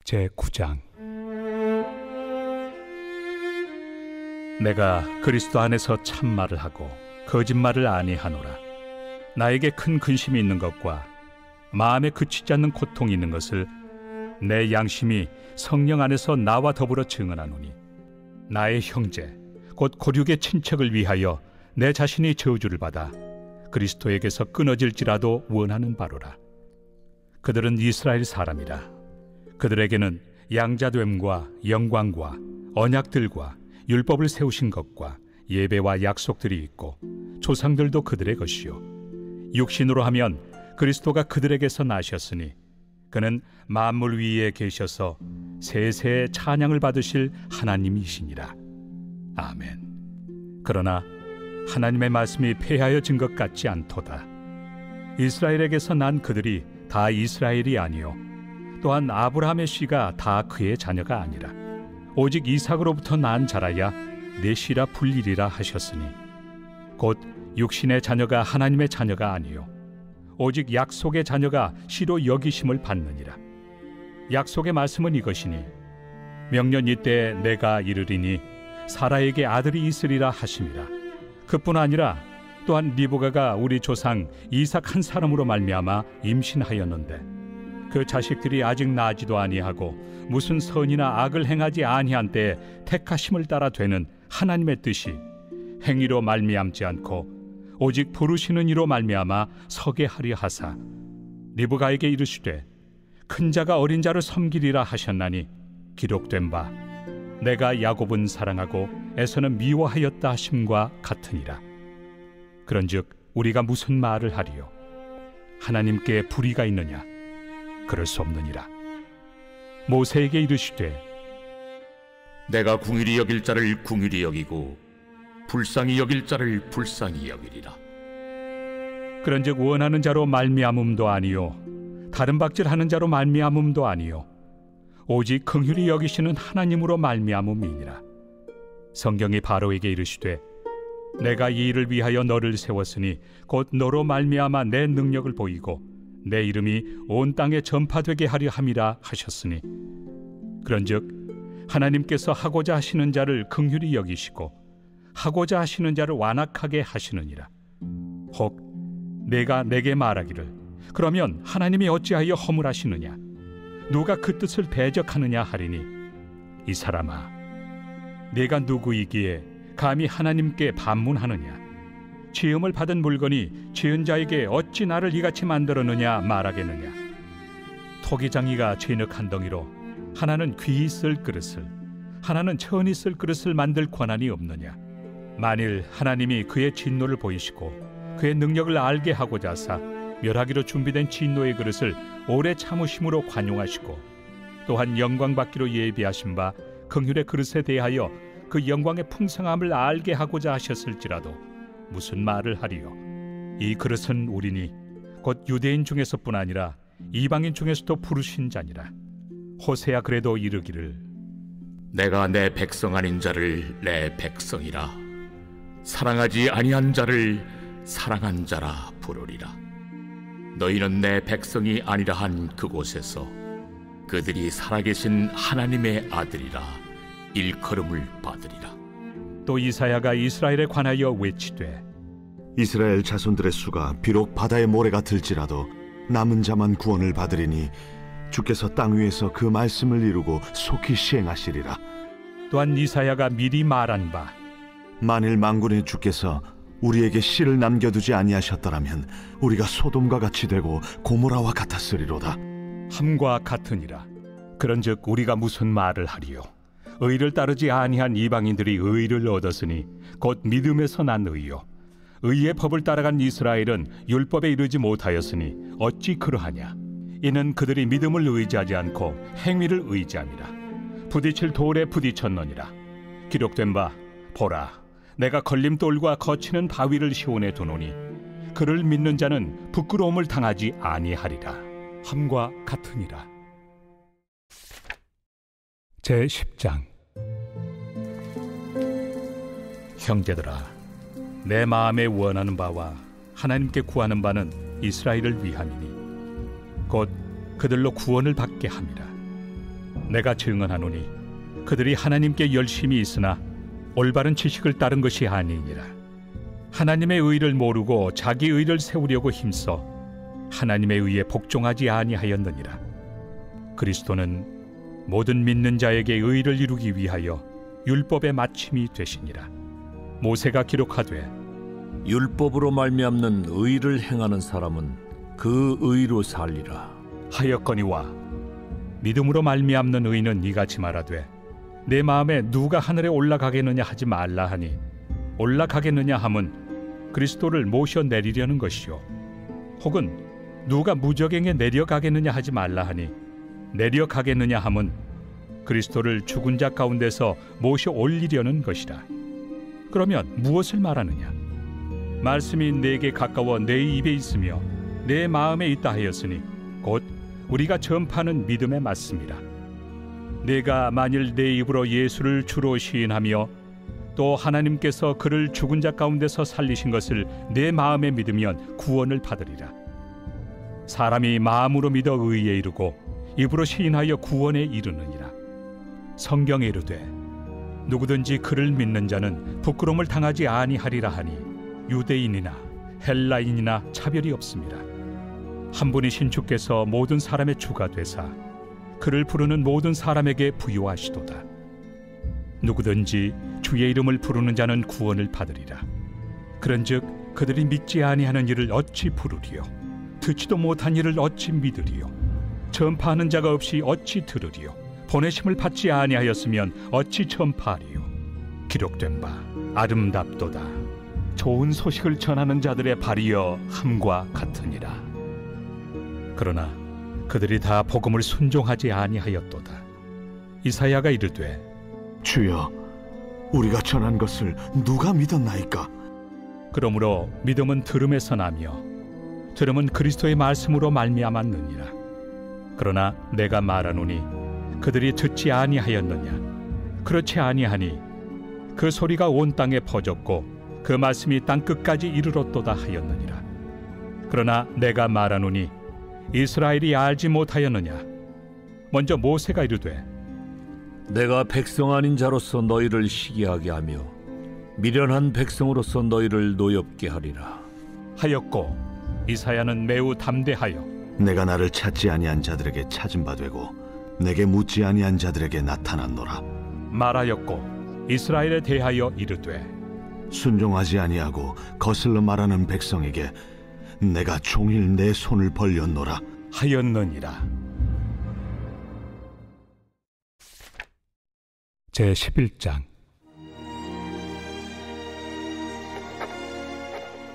A: 제9장. 내가 그리스도 안에서 참말을 하고 거짓말을 아니하노라. 나에게 큰 근심이 있는 것과 마음에 그치지 않는 고통이 있는 것을 내 양심이 성령 안에서 나와 더불어 증언하노니 나의 형제 곧 고륙의 친척을 위하여 내 자신이 저주를 받아 그리스도에게서 끊어질지라도 원하는 바로라. 그들은 이스라엘 사람이라. 그들에게는 양자됨과 영광과 언약들과 율법을 세우신 것과 예배와 약속들이 있고 조상들도 그들의 것이요 육신으로 하면 그리스도가 그들에게서 나셨으니 그는 만물 위에 계셔서 세세의 찬양을 받으실 하나님이시니라. 아멘. 그러나 하나님의 말씀이 폐하여진 것 같지 않도다. 이스라엘에게서 난 그들이 다 이스라엘이 아니요 또한 아브라함의 씨가 다 그의 자녀가 아니라 오직 이삭으로부터 난 자라야 내 씨라 불리리라 하셨으니 곧 육신의 자녀가 하나님의 자녀가 아니요 오직 약속의 자녀가 씨로 여기심을 받느니라. 약속의 말씀은 이것이니 명년 이때에 내가 이르리니 사라에게 아들이 있으리라 하심이라. 그뿐 아니라 또한 리브가가 우리 조상 이삭 한 사람으로 말미암아 임신하였는데 그 자식들이 아직 나지도 아니하고 무슨 선이나 악을 행하지 아니한 때에 택하심을 따라 되는 하나님의 뜻이 행위로 말미암지 않고 오직 부르시는 이로 말미암아 서게 하려 하사 리브가에게 이르시되 큰 자가 어린 자를 섬기리라 하셨나니 기록된 바 내가 야곱은 사랑하고 에서는 미워하였다 하심과 같으니라. 그런즉 우리가 무슨 말을 하리요? 하나님께 불의가 있느냐? 그럴 수 없느니라. 모세에게 이르시되
C: 내가 궁휼히 여길 자를 궁휼히 여기고 불쌍히 여길 자를 불쌍히 여기리라.
A: 그런즉 원하는 자로 말미암음도 아니요 다른 박질하는 자로 말미암음도 아니요 오직 긍휼히 여기시는 하나님으로 말미암음이니라. 성경이 바로에게 이르시되 내가 이 일을 위하여 너를 세웠으니 곧 너로 말미암아 내 능력을 보이고 내 이름이 온 땅에 전파되게 하려 함이라 하셨으니 그런즉 하나님께서 하고자 하시는 자를 긍휼히 여기시고 하고자 하시는 자를 완악하게 하시느니라. 혹 내가 내게 말하기를 그러면 하나님이 어찌하여 허물하시느냐 누가 그 뜻을 대적하느냐 하리니 이 사람아 내가 누구이기에 감히 하나님께 반문하느냐 지음을 받은 물건이 지은 자에게 어찌 나를 이같이 만들었느냐 말하겠느냐. 토기장이가 진흙 한 덩이로 하나는 귀히 쓸 그릇을 하나는 천히 쓸 그릇을 만들 권한이 없느냐. 만일 하나님이 그의 진노를 보이시고 그의 능력을 알게 하고자 하사 멸하기로 준비된 진노의 그릇을 오래 참으심으로 관용하시고 또한 영광 받기로 예비하신 바 긍휼의 그릇에 대하여 그 영광의 풍성함을 알게 하고자 하셨을지라도 무슨 말을 하리요? 이 그릇은 우리니 곧 유대인 중에서뿐 아니라 이방인 중에서도 부르신 자니라. 호세야 그래도 이르기를
C: 내가 내 백성 아닌 자를 내 백성이라 사랑하지 아니한 자를 사랑한 자라 부르리라. 너희는 내 백성이 아니라 한 그곳에서 그들이 살아계신 하나님의 아들이라 일컬음을 받으리라.
A: 또 이사야가 이스라엘에 관하여 외치되
D: 이스라엘 자손들의 수가 비록 바다의 모래가 들지라도 남은 자만 구원을 받으리니 주께서 땅 위에서 그 말씀을 이루고 속히 시행하시리라.
A: 또한 이사야가 미리 말한 바
D: 만일 만군의 주께서 우리에게 씨를 남겨두지 아니하셨더라면 우리가 소돔과 같이 되고 고모라와 같았으리로다
A: 함과 같으니라. 그런즉 우리가 무슨 말을 하리요? 의를 따르지 아니한 이방인들이 의를 얻었으니 곧 믿음에서 난 의요 의의 법을 따라간 이스라엘은 율법에 이르지 못하였으니 어찌 그러하냐. 이는 그들이 믿음을 의지하지 않고 행위를 의지함이라. 부딪힐 돌에 부딪혔느니라. 기록된 바 보라 내가 걸림돌과 거치는 바위를 시온에 두노니 그를 믿는 자는 부끄러움을 당하지 아니하리라. 함과 같으니라. 제10장. 형제들아 내 마음에 원하는 바와 하나님께 구하는 바는 이스라엘을 위함이니 곧 그들로 구원을 받게 함이라. 내가 증언하노니 그들이 하나님께 열심히 있으나 올바른 지식을 따른 것이 아니니라. 하나님의 의를 모르고 자기 의를 세우려고 힘써 하나님의 의에 복종하지 아니하였느니라. 그리스도는 모든 믿는 자에게 의를 이루기 위하여 율법의 마침이 되시니라. 모세가 기록하되
E: 율법으로 말미암는 의를 행하는 사람은 그 의로 살리라
A: 하였거니와 믿음으로 말미암는 의는 이같이 말하되 내 마음에 누가 하늘에 올라가겠느냐 하지 말라 하니 올라가겠느냐 함은 그리스도를 모셔 내리려는 것이요 혹은 누가 무저갱에 내려가겠느냐 하지 말라 하니 내려가겠느냐 함은 그리스도를 죽은 자 가운데서 모셔 올리려는 것이라. 그러면 무엇을 말하느냐? 말씀이 내게 가까워 내 입에 있으며 내 마음에 있다 하였으니 곧 우리가 전파하는 믿음의 말씀이라. 내가 만일 내 입으로 예수를 주로 시인하며 또 하나님께서 그를 죽은 자 가운데서 살리신 것을 내 마음에 믿으면 구원을 받으리라. 사람이 마음으로 믿어 의에 이르고 입으로 시인하여 구원에 이르느니라. 성경에 이르되 누구든지 그를 믿는 자는 부끄러움을 당하지 아니하리라 하니 유대인이나 헬라인이나 차별이 없습니다. 한 분이신 주께서 모든 사람의 주가 되사 그를 부르는 모든 사람에게 부요하시도다. 누구든지 주의 이름을 부르는 자는 구원을 받으리라. 그런즉 그들이 믿지 아니하는 일을 어찌 부르리요? 듣지도 못한 일을 어찌 믿으리요? 전파하는 자가 없이 어찌 들으리요? 보내심을 받지 아니하였으면 어찌 전파하리요? 기록된 바 아름답도다. 좋은 소식을 전하는 자들의 발이여 함과 같으니라. 그러나 그들이 다 복음을 순종하지 아니하였도다. 이사야가 이르되
D: 주여, 우리가 전한 것을 누가 믿었나이까?
A: 그러므로 믿음은 들음에서 나며 들음은 그리스도의 말씀으로 말미암았느니라. 그러나 내가 말하노니 그들이 듣지 아니하였느냐? 그렇지 아니하니 그 소리가 온 땅에 퍼졌고 그 말씀이 땅 끝까지 이르렀도다 하였느니라. 그러나 내가 말하노니 이스라엘이 알지 못하였느냐? 먼저 모세가 이르되
E: 내가 백성 아닌 자로서 너희를 시기하게 하며 미련한 백성으로서 너희를 노엽게 하리라
A: 하였고, 이사야는 매우 담대하여
D: 내가 나를 찾지 아니한 자들에게 찾은 바 되고 내게 묻지 아니한 자들에게 나타났노라.
A: 말하였고, 이스라엘에 대하여 이르되
D: 순종하지 아니하고 거슬러 말하는 백성에게 내가 종일 내 손을 벌렸노라
A: 하였느니라. 제11장.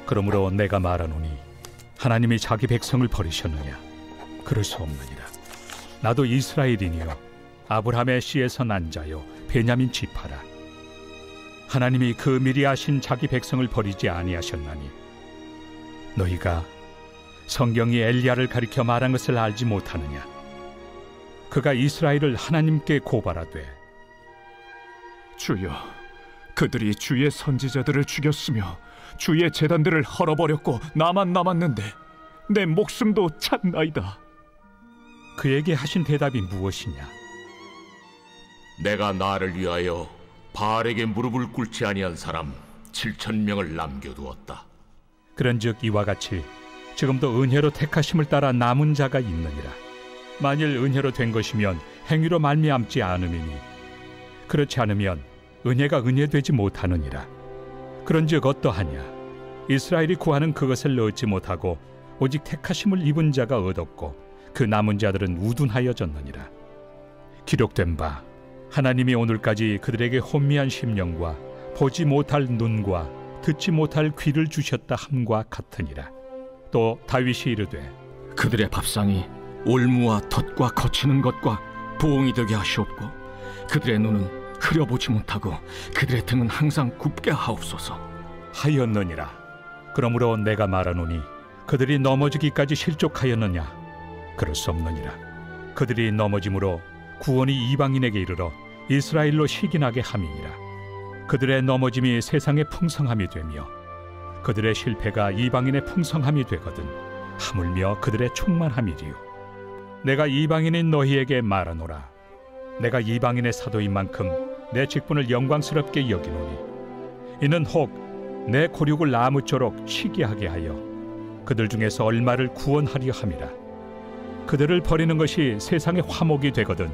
A: 그러므로 내가 말하노니 하나님이 자기 백성을 버리셨느냐? 그럴 수 없느니라. 나도 이스라엘이니요 아브라함의 씨에서 난 자요 베냐민 지파라. 하나님이 그 미리 아신 자기 백성을 버리지 아니하셨나니 너희가 성경이 엘리야를 가리켜 말한 것을 알지 못하느냐? 그가 이스라엘을 하나님께 고발하되
F: 주여, 그들이 주의 선지자들을 죽였으며 주의 제단들을 헐어버렸고 나만 남았는데 내 목숨도 찼나이다.
A: 그에게 하신 대답이 무엇이냐?
C: 내가 나를 위하여 바알에게 무릎을 꿇지 아니한 사람 7,000명을 남겨두었다.
A: 그런즉 이와 같이 지금도 은혜로 택하심을 따라 남은 자가 있느니라. 만일 은혜로 된 것이면 행위로 말미암지 않음이니 그렇지 않으면 은혜가 은혜되지 못하느니라. 그런즉 어떠하냐? 이스라엘이 구하는 그것을 얻지 못하고 오직 택하심을 입은 자가 얻었고 그 남은 자들은 우둔하여졌느니라. 기록된 바 하나님이 오늘까지 그들에게 혼미한 심령과 보지 못할 눈과 듣지 못할 귀를 주셨다 함과 같으니라. 또 다윗이 이르되
B: 그들의 밥상이 올무와 덫과 거치는 것과 부엉이 되게 하시옵고 그들의 눈은 흐려보지 못하고 그들의 등은 항상 굽게 하옵소서
A: 하였느니라. 그러므로 내가 말하노니 그들이 넘어지기까지 실족하였느냐? 그럴 수 없느니라. 그들이 넘어짐으로 구원이 이방인에게 이르러 이스라엘로 시기나게 함이니라. 그들의 넘어짐이 세상의 풍성함이 되며 그들의 실패가 이방인의 풍성함이 되거든 하물며 그들의 충만함이리요. 내가 이방인인 너희에게 말하노라. 내가 이방인의 사도인 만큼 내 직분을 영광스럽게 여기노니 이는 혹 내 고륙을 나무쪼록 시기하게 하여 그들 중에서 얼마를 구원하려 함이라. 그들을 버리는 것이 세상의 화목이 되거든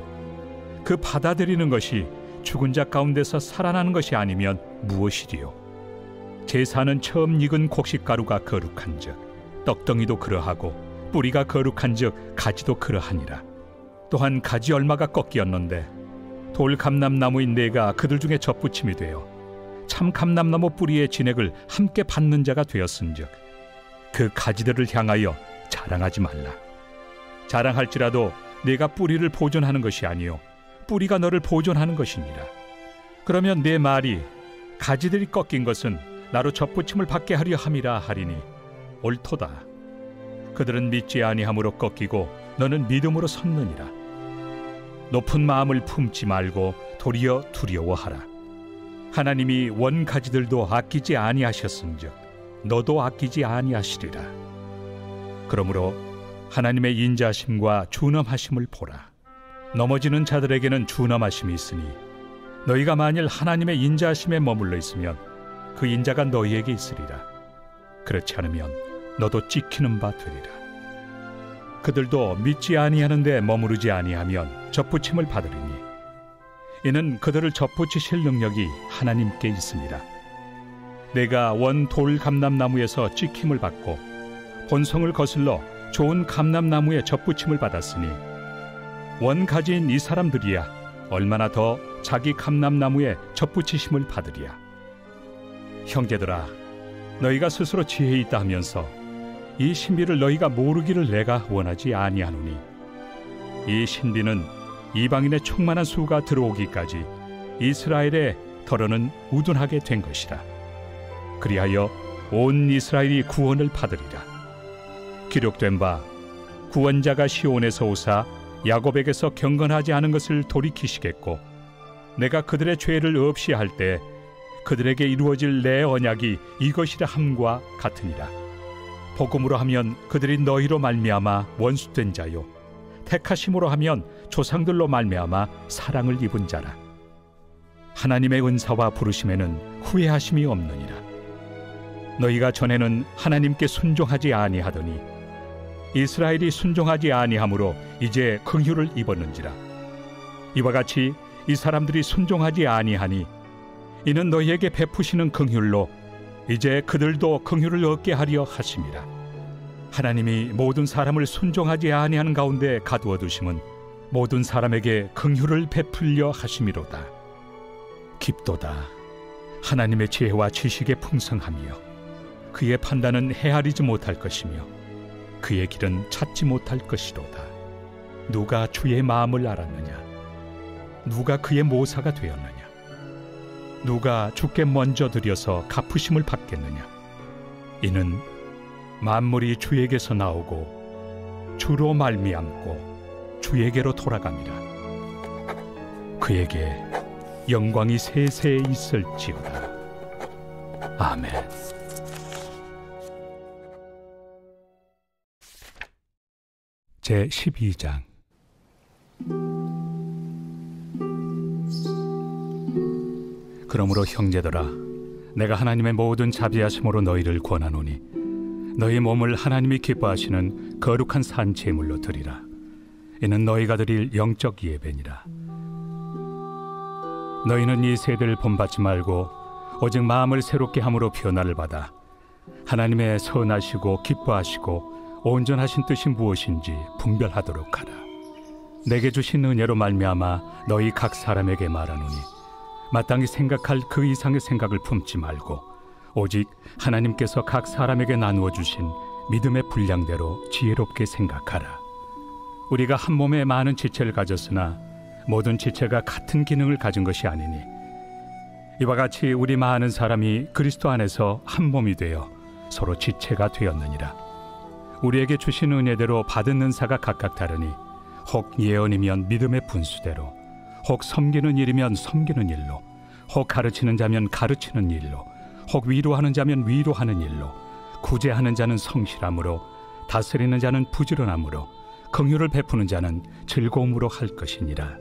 A: 그 받아들이는 것이 죽은 자 가운데서 살아나는 것이 아니면 무엇이리요? 제사는 처음 익은 곡식가루가 거룩한즉 떡덩이도 그러하고 뿌리가 거룩한즉 가지도 그러하니라. 또한 가지 얼마가 꺾이었는데 돌 감람나무인 내가 그들 중에 접붙임이 되어 참 감람나무 뿌리의 진액을 함께 받는 자가 되었은즉 그 가지들을 향하여 자랑하지 말라. 자랑할지라도 내가 뿌리를 보존하는 것이 아니요 뿌리가 너를 보존하는 것이니라. 그러면 내 말이 가지들이 꺾인 것은 나로 접붙임을 받게 하려 함이라 하리니 옳도다. 그들은 믿지 아니함으로 꺾이고 너는 믿음으로 섰느니라. 높은 마음을 품지 말고 도리어 두려워하라. 하나님이 원 가지들도 아끼지 아니하셨은즉 너도 아끼지 아니하시리라. 그러므로 하나님의 인자하심과 준엄하심을 보라. 넘어지는 자들에게는 준엄하심이 있으니 너희가 만일 하나님의 인자하심에 머물러 있으면 그 인자가 너희에게 있으리라. 그렇지 않으면 너도 찍히는 바 되리라. 그들도 믿지 아니하는데 머무르지 아니하면 접붙임을 받으리니 이는 그들을 접붙이실 능력이 하나님께 있습니다. 내가 원 돌 감람나무에서 찍힘을 받고 본성을 거슬러 좋은 감람나무에 접붙임을 받았으니 원 가지인 이 사람들이야 얼마나 더 자기 감람나무에 접붙이심을 받으리야. 형제들아, 너희가 스스로 지혜 있다 하면서 이 신비를 너희가 모르기를 내가 원하지 아니하노니 이 신비는 이방인의 충만한 수가 들어오기까지 이스라엘의 더러는 우둔하게 된 것이라. 그리하여 온 이스라엘이 구원을 받으리라. 기록된 바 구원자가 시온에서 오사 야곱에게서 경건하지 않은 것을 돌이키시겠고 내가 그들의 죄를 없이 할 때 그들에게 이루어질 내 언약이 이것이라 함과 같으니라. 복음으로 하면 그들이 너희로 말미암아 원수된 자요 택하심으로 하면 조상들로 말미암아 사랑을 입은 자라. 하나님의 은사와 부르심에는 후회하심이 없느니라. 너희가 전에는 하나님께 순종하지 아니하더니 이스라엘이 순종하지 아니하므로 이제 긍휼을 입었는지라. 이와 같이 이 사람들이 순종하지 아니하니 이는 너희에게 베푸시는 긍휼로 이제 그들도 긍휼을 얻게 하려 하심이라. 하나님이 모든 사람을 순종하지 아니하는 가운데 가두어 두심은 모든 사람에게 긍휼을 베풀려 하심이로다. 깊도다. 하나님의 지혜와 지식의 풍성함이여 그의 판단은 헤아리지 못할 것이며 그의 길은 찾지 못할 것이로다. 누가 주의 마음을 알았느냐? 누가 그의 모사가 되었느냐? 누가 주께 먼저 드려서 갚으심을 받겠느냐? 이는 만물이 주에게서 나오고 주로 말미암고 주에게로 돌아갑니다. 그에게 영광이 세세에 있을지어다. 아멘. 제12장. 그러므로 형제들아, 내가 하나님의 모든 자비하심으로 너희를 권하노니 너희 몸을 하나님이 기뻐하시는 거룩한 산 제물로 드리라. 이는 너희가 드릴 영적 예배니라. 너희는 이 세대를 본받지 말고 오직 마음을 새롭게 함으로 변화를 받아 하나님의 선하시고 기뻐하시고 온전하신 뜻이 무엇인지 분별하도록 하라. 내게 주신 은혜로 말미암아 너희 각 사람에게 말하노니 마땅히 생각할 그 이상의 생각을 품지 말고 오직 하나님께서 각 사람에게 나누어 주신 믿음의 분량대로 지혜롭게 생각하라. 우리가 한 몸에 많은 지체를 가졌으나 모든 지체가 같은 기능을 가진 것이 아니니 이와 같이 우리 많은 사람이 그리스도 안에서 한 몸이 되어 서로 지체가 되었느니라. 우리에게 주신 은혜대로 받은 은사가 각각 다르니 혹 예언이면 믿음의 분수대로, 혹 섬기는 일이면 섬기는 일로, 혹 가르치는 자면 가르치는 일로, 혹 위로하는 자면 위로하는 일로, 구제하는 자는 성실함으로, 다스리는 자는 부지런함으로, 긍휼을 베푸는 자는 즐거움으로 할 것이니라.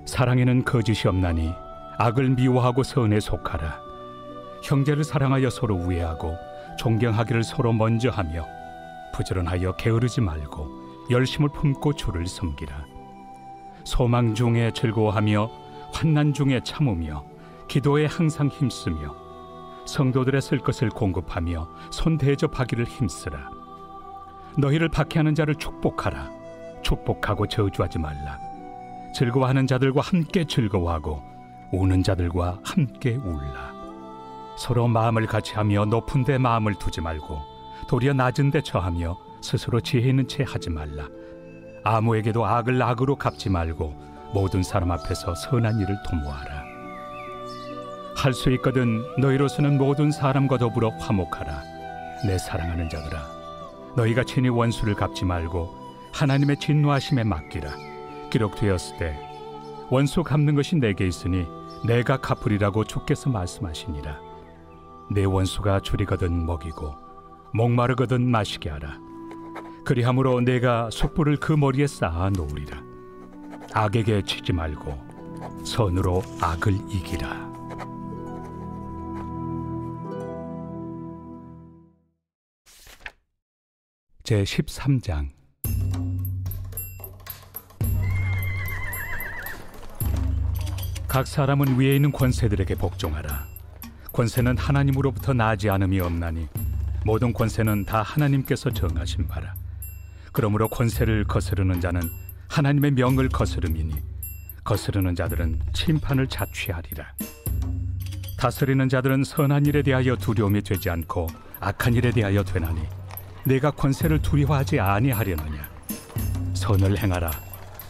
A: 사랑에는 거짓이 없나니 악을 미워하고 선에 속하라. 형제를 사랑하여 서로 우애하고 존경하기를 서로 먼저 하며 부지런하여 게으르지 말고 열심을 품고 주를 섬기라. 소망 중에 즐거워하며 환난 중에 참으며 기도에 항상 힘쓰며 성도들의 쓸 것을 공급하며 손 대접하기를 힘쓰라. 너희를 박해하는 자를 축복하라. 축복하고 저주하지 말라. 즐거워하는 자들과 함께 즐거워하고 우는 자들과 함께 울라. 서로 마음을 같이하며 높은 데 마음을 두지 말고 도리어 낮은 데 처하며 스스로 지혜 있는 채 하지 말라. 아무에게도 악을 악으로 갚지 말고 모든 사람 앞에서 선한 일을 도모하라. 할 수 있거든 너희로서는 모든 사람과 더불어 화목하라. 내 사랑하는 자들아, 너희가 친히 원수를 갚지 말고 하나님의 진노하심에 맡기라. 기록되었을 때 원수 갚는 것이 내게 있으니 내가 갚으리라고 주께서 말씀하시니라. 내 원수가 줄이거든 먹이고 목마르거든 마시게 하라. 그리함으로 내가 숯불을 그 머리에 쌓아 놓으리라. 악에게 치지 말고 선으로 악을 이기라. 제13장. 각 사람은 위에 있는 권세들에게 복종하라. 권세는 하나님으로부터 나지 않음이 없나니 모든 권세는 다 하나님께서 정하신 바라. 그러므로 권세를 거스르는 자는 하나님의 명을 거스름이니 거스르는 자들은 심판을 자취하리라. 다스리는 자들은 선한 일에 대하여 두려움이 되지 않고 악한 일에 대하여 되나니 내가 권세를 두려워하지 아니하려느냐. 선을 행하라.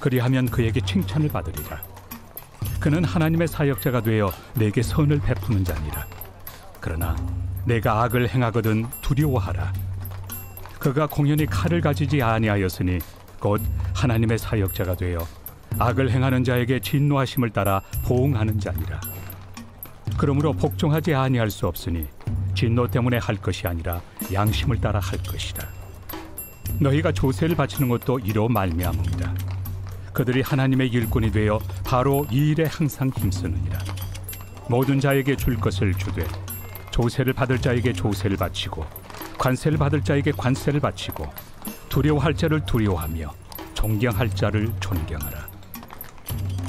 A: 그리하면 그에게 칭찬을 받으리라. 그는 하나님의 사역자가 되어 내게 선을 베푸는 자니라. 그러나 내가 악을 행하거든 두려워하라. 그가 공연히 칼을 가지지 아니하였으니 곧 하나님의 사역자가 되어 악을 행하는 자에게 진노하심을 따라 보응하는 자니라. 그러므로 복종하지 아니할 수 없으니 진노 때문에 할 것이 아니라 양심을 따라 할 것이다. 너희가 조세를 바치는 것도 이로 말미암음이다. 그들이 하나님의 일꾼이 되어 바로 이 일에 항상 힘쓰느니라. 모든 자에게 줄 것을 주되 조세를 받을 자에게 조세를 바치고 관세를 받을 자에게 관세를 바치고 두려워할 자를 두려워하며 존경할 자를 존경하라.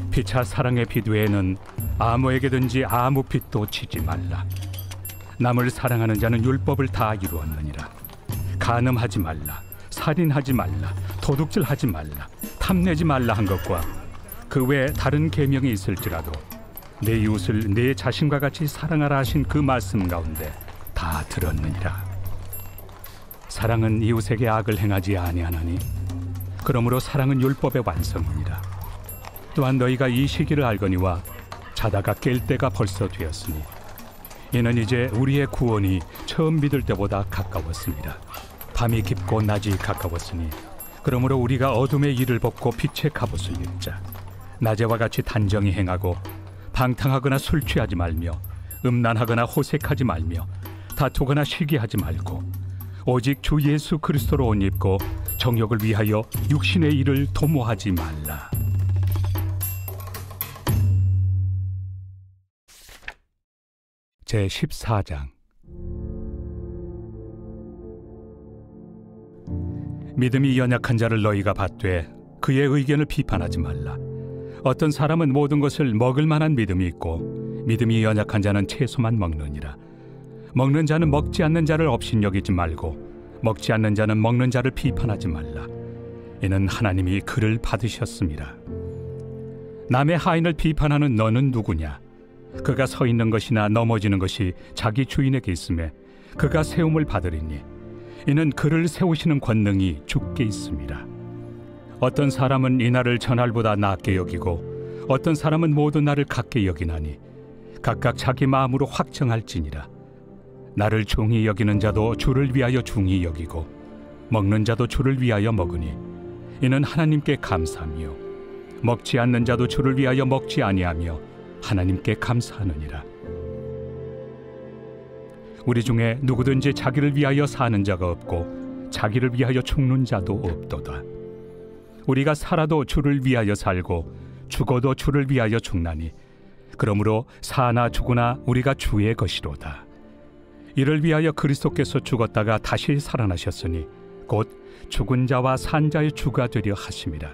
A: 피차 사랑의 빛 외에는 아무에게든지 아무 빛도 치지 말라. 남을 사랑하는 자는 율법을 다 이루었느니라. 간음하지 말라, 살인하지 말라, 도둑질하지 말라, 탐내지 말라 한 것과 그 외에 다른 계명이 있을지라도 내 이웃을 내 자신과 같이 사랑하라 하신 그 말씀 가운데 다 들었느니라. 사랑은 이웃에게 악을 행하지 아니하나니 그러므로 사랑은 율법의 완성이니라. 또한 너희가 이 시기를 알거니와 자다가 깰 때가 벌써 되었으니 이는 이제 우리의 구원이 처음 믿을 때보다 가까웠습니다. 밤이 깊고 낮이 가까웠으니 그러므로 우리가 어둠의 일을 벗고 빛의 갑옷을 입자. 낮에와 같이 단정히 행하고 방탕하거나 술 취하지 말며 음란하거나 호색하지 말며 다투거나 시기하지 말고 오직 주 예수 그리스도로 옷 입고 정욕을 위하여 육신의 일을 도모하지 말라. 제14장. 믿음이 연약한 자를 너희가 받되 그의 의견을 비판하지 말라. 어떤 사람은 모든 것을 먹을 만한 믿음이 있고 믿음이 연약한 자는 채소만 먹느니라. 먹는 자는 먹지 않는 자를 업신여기지 말고 먹지 않는 자는 먹는 자를 비판하지 말라. 이는 하나님이 그를 받으셨습니다. 남의 하인을 비판하는 너는 누구냐? 그가 서 있는 것이나 넘어지는 것이 자기 주인에게 있음에 그가 세움을 받으리니 이는 그를 세우시는 권능이 주께 있습니다. 어떤 사람은 이 날을 전날보다 낮게 여기고 어떤 사람은 모든 날을 같게 여기나니 각각 자기 마음으로 확정할지니라. 나를 중히 여기는 자도 주를 위하여 중히 여기고 먹는 자도 주를 위하여 먹으니 이는 하나님께 감사하며 먹지 않는 자도 주를 위하여 먹지 아니하며 하나님께 감사하느니라. 우리 중에 누구든지 자기를 위하여 사는 자가 없고 자기를 위하여 죽는 자도 없도다. 우리가 살아도 주를 위하여 살고 죽어도 주를 위하여 죽나니 그러므로 사나 죽으나 우리가 주의 것이로다. 이를 위하여 그리스도께서 죽었다가 다시 살아나셨으니 곧 죽은 자와 산 자의 주가 되려 하심이라.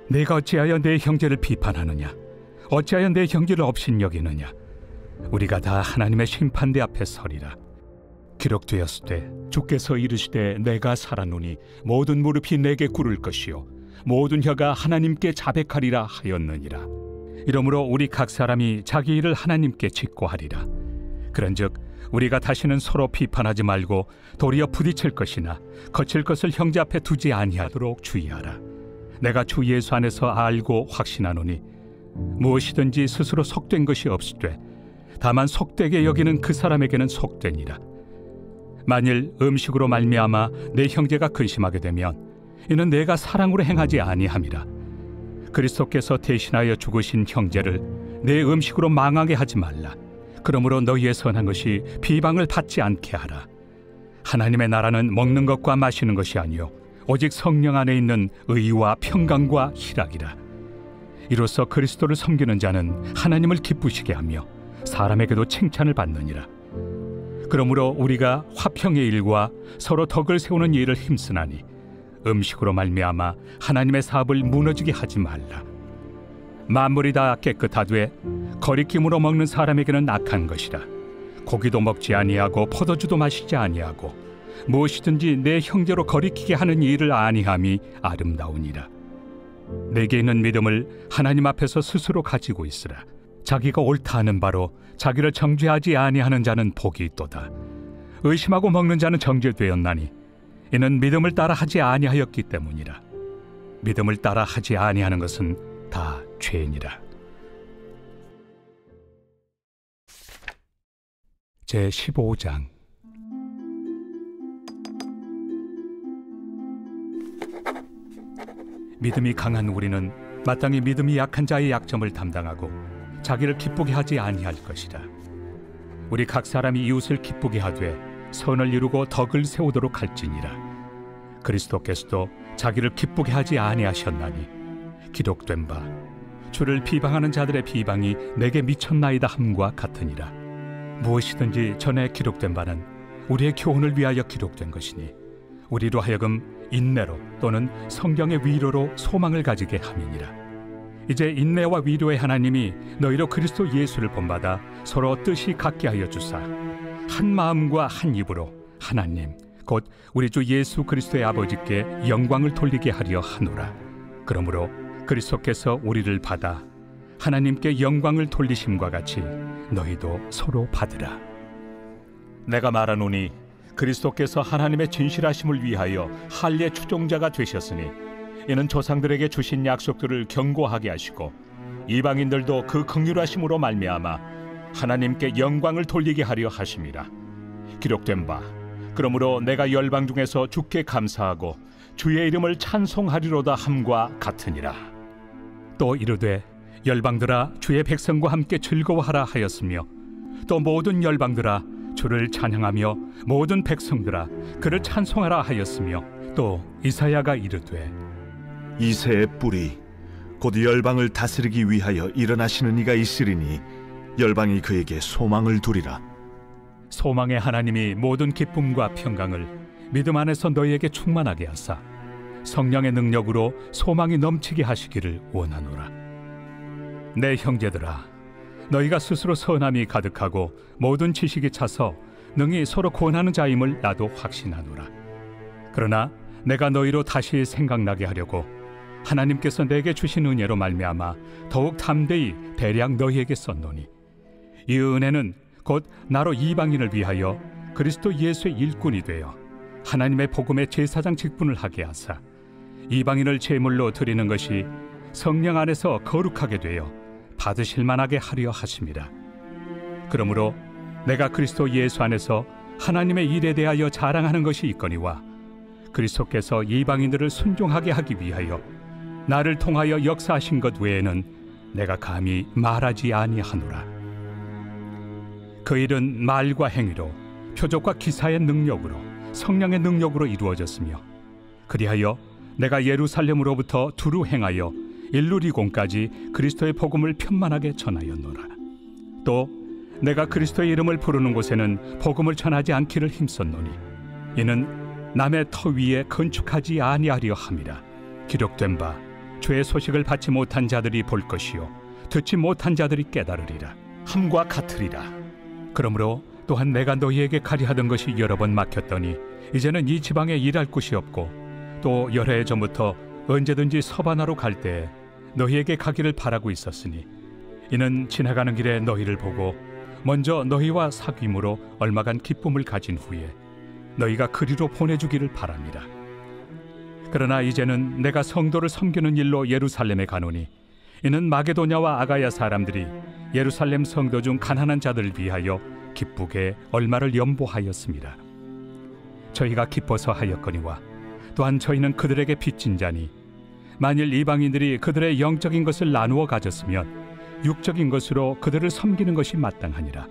A: 내가 어찌하여 내 형제를 비판하느냐? 어찌하여 내 형제를 업신여기느냐? 우리가 다 하나님의 심판대 앞에 서리라. 기록되었으되 주께서 이르시되 내가 살아노니 모든 무릎이 내게 꿇을 것이요 모든 혀가 하나님께 자백하리라 하였느니라. 이러므로 우리 각 사람이 자기 일을 하나님께 직고하리라. 그런즉 우리가 다시는 서로 비판하지 말고 도리어 부딪힐 것이나 거칠 것을 형제 앞에 두지 아니하도록 주의하라. 내가 주 예수 안에서 알고 확신하노니 무엇이든지 스스로 속된 것이 없으되 다만 속되게 여기는 그 사람에게는 속되니라. 만일 음식으로 말미암아 내 형제가 근심하게 되면 이는 내가 사랑으로 행하지 아니함이라. 그리스도께서 대신하여 죽으신 형제를 내 음식으로 망하게 하지 말라. 그러므로 너희의 선한 것이 비방을 받지 않게 하라. 하나님의 나라는 먹는 것과 마시는 것이 아니요 오직 성령 안에 있는 의와 평강과 희락이라. 이로써 그리스도를 섬기는 자는 하나님을 기쁘시게 하며 사람에게도 칭찬을 받느니라. 그러므로 우리가 화평의 일과 서로 덕을 세우는 일을 힘쓰나니 음식으로 말미암아 하나님의 사업을 무너지게 하지 말라. 만물이 다 깨끗하되 거리낌으로 먹는 사람에게는 악한 것이라. 고기도 먹지 아니하고 포도주도 마시지 아니하고 무엇이든지 내 형제로 거리키게 하는 일을 아니함이 아름다우니라. 내게 있는 믿음을 하나님 앞에서 스스로 가지고 있으라. 자기가 옳다 하는 바로 자기를 정죄하지 아니하는 자는 복이 있도다. 의심하고 먹는 자는 정죄되었나니 이는 믿음을 따라 하지 아니하였기 때문이라. 믿음을 따라 하지 아니하는 것은 다 죄니라. 제15장. 믿음이 강한 우리는 마땅히 믿음이 약한 자의 약점을 담당하고 자기를 기쁘게 하지 아니할 것이라. 우리 각 사람이 이웃을 기쁘게 하되 선을 이루고 덕을 세우도록 할지니라. 그리스도께서도 자기를 기쁘게 하지 아니하셨나니 기록된 바 주를 비방하는 자들의 비방이 내게 미쳤나이다 함과 같으니라. 무엇이든지 전에 기록된 바는 우리의 교훈을 위하여 기록된 것이니 우리로 하여금 인내로 또는 성경의 위로로 소망을 가지게 함이니라. 이제 인내와 위로의 하나님이 너희로 그리스도 예수를 본받아 서로 뜻이 같게 하여 주사 한 마음과 한 입으로 하나님 곧 우리 주 예수 그리스도의 아버지께 영광을 돌리게 하려 하노라. 그러므로 그리스도께서 우리를 받아 하나님께 영광을 돌리심과 같이 너희도 서로 받으라. 내가 말하노니 그리스도께서 하나님의 진실하심을 위하여 할례 추종자가 되셨으니 이는 조상들에게 주신 약속들을 견고하게 하시고 이방인들도 그 긍휼하심으로 말미암아 하나님께 영광을 돌리게 하려 하심이라. 기록된 바 그러므로 내가 열방 중에서 주께 감사하고 주의 이름을 찬송하리로다 함과 같으니라. 또 이르되 열방들아 주의 백성과 함께 즐거워하라 하였으며 또 모든 열방들아 주를 찬양하며 모든 백성들아 그를 찬송하라 하였으며 또 이사야가 이르되
D: 이새의 뿌리 곧 열방을 다스리기 위하여 일어나시는 이가 있으리니 열방이 그에게 소망을 두리라.
A: 소망의 하나님이 모든 기쁨과 평강을 믿음 안에서 너희에게 충만하게 하사 성령의 능력으로 소망이 넘치게 하시기를 원하노라. 내 형제들아 너희가 스스로 선함이 가득하고 모든 지식이 차서 능히 서로 권하는 자임을 나도 확신하노라. 그러나 내가 너희로 다시 생각나게 하려고 하나님께서 내게 주신 은혜로 말미암아 더욱 담대히 대량 너희에게 썼노니 이 은혜는 곧 나로 이방인을 위하여 그리스도 예수의 일꾼이 되어 하나님의 복음의 제사장 직분을 하게 하사 이방인을 제물로 드리는 것이 성령 안에서 거룩하게 되어 받으실 만하게 하려 하심이라. 그러므로 내가 그리스도 예수 안에서 하나님의 일에 대하여 자랑하는 것이 있거니와 그리스도께서 이방인들을 순종하게 하기 위하여 나를 통하여 역사하신 것 외에는 내가 감히 말하지 아니하노라. 그 일은 말과 행위로 표적과 기사의 능력으로 성령의 능력으로 이루어졌으며 그리하여 내가 예루살렘으로부터 두루 행하여 일루리곤까지 그리스도의 복음을 편만하게 전하였노라. 또 내가 그리스도의 이름을 부르는 곳에는 복음을 전하지 않기를 힘썼노니 이는 남의 터 위에 건축하지 아니하려 함이라. 기록된 바 죄의 소식을 받지 못한 자들이 볼 것이요 듣지 못한 자들이 깨달으리라. 함과 같으리라. 그러므로 또한 내가 너희에게 가리 하던 것이 여러 번 막혔더니 이제는 이 지방에 일할 곳이 없고 또 여러 해 전부터 언제든지 서바나로 갈 때에 너희에게 가기를 바라고 있었으니 이는 지나가는 길에 너희를 보고 먼저 너희와 사귐으로 얼마간 기쁨을 가진 후에 너희가 그리로 보내주기를 바랍니다. 그러나 이제는 내가 성도를 섬기는 일로 예루살렘에 가노니 이는 마게도냐와 아가야 사람들이 예루살렘 성도 중 가난한 자들을 위하여 기쁘게 얼마를 연보하였습니다. 저희가 기뻐서 하였거니와 또한 저희는 그들에게 빚진 자니 만일 이방인들이 그들의 영적인 것을 나누어 가졌으면 육적인 것으로 그들을 섬기는 것이 마땅하니라.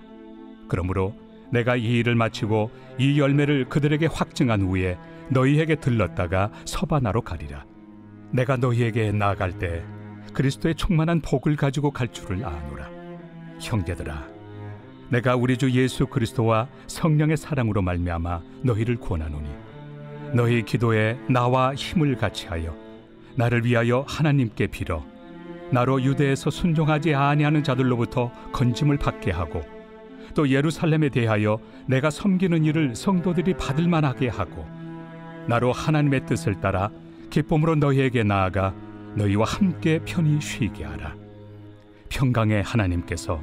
A: 그러므로 내가 이 일을 마치고 이 열매를 그들에게 확증한 후에 너희에게 들렀다가 서바나로 가리라. 내가 너희에게 나아갈 때 그리스도의 충만한 복을 가지고 갈 줄을 아노라. 형제들아, 내가 우리 주 예수 그리스도와 성령의 사랑으로 말미암아 너희를 권하노니 너희 기도에 나와 힘을 같이하여 나를 위하여 하나님께 빌어 나로 유대에서 순종하지 아니하는 자들로부터 건짐을 받게 하고 또 예루살렘에 대하여 내가 섬기는 일을 성도들이 받을 만하게 하고 나로 하나님의 뜻을 따라 기쁨으로 너희에게 나아가 너희와 함께 편히 쉬게 하라. 평강의 하나님께서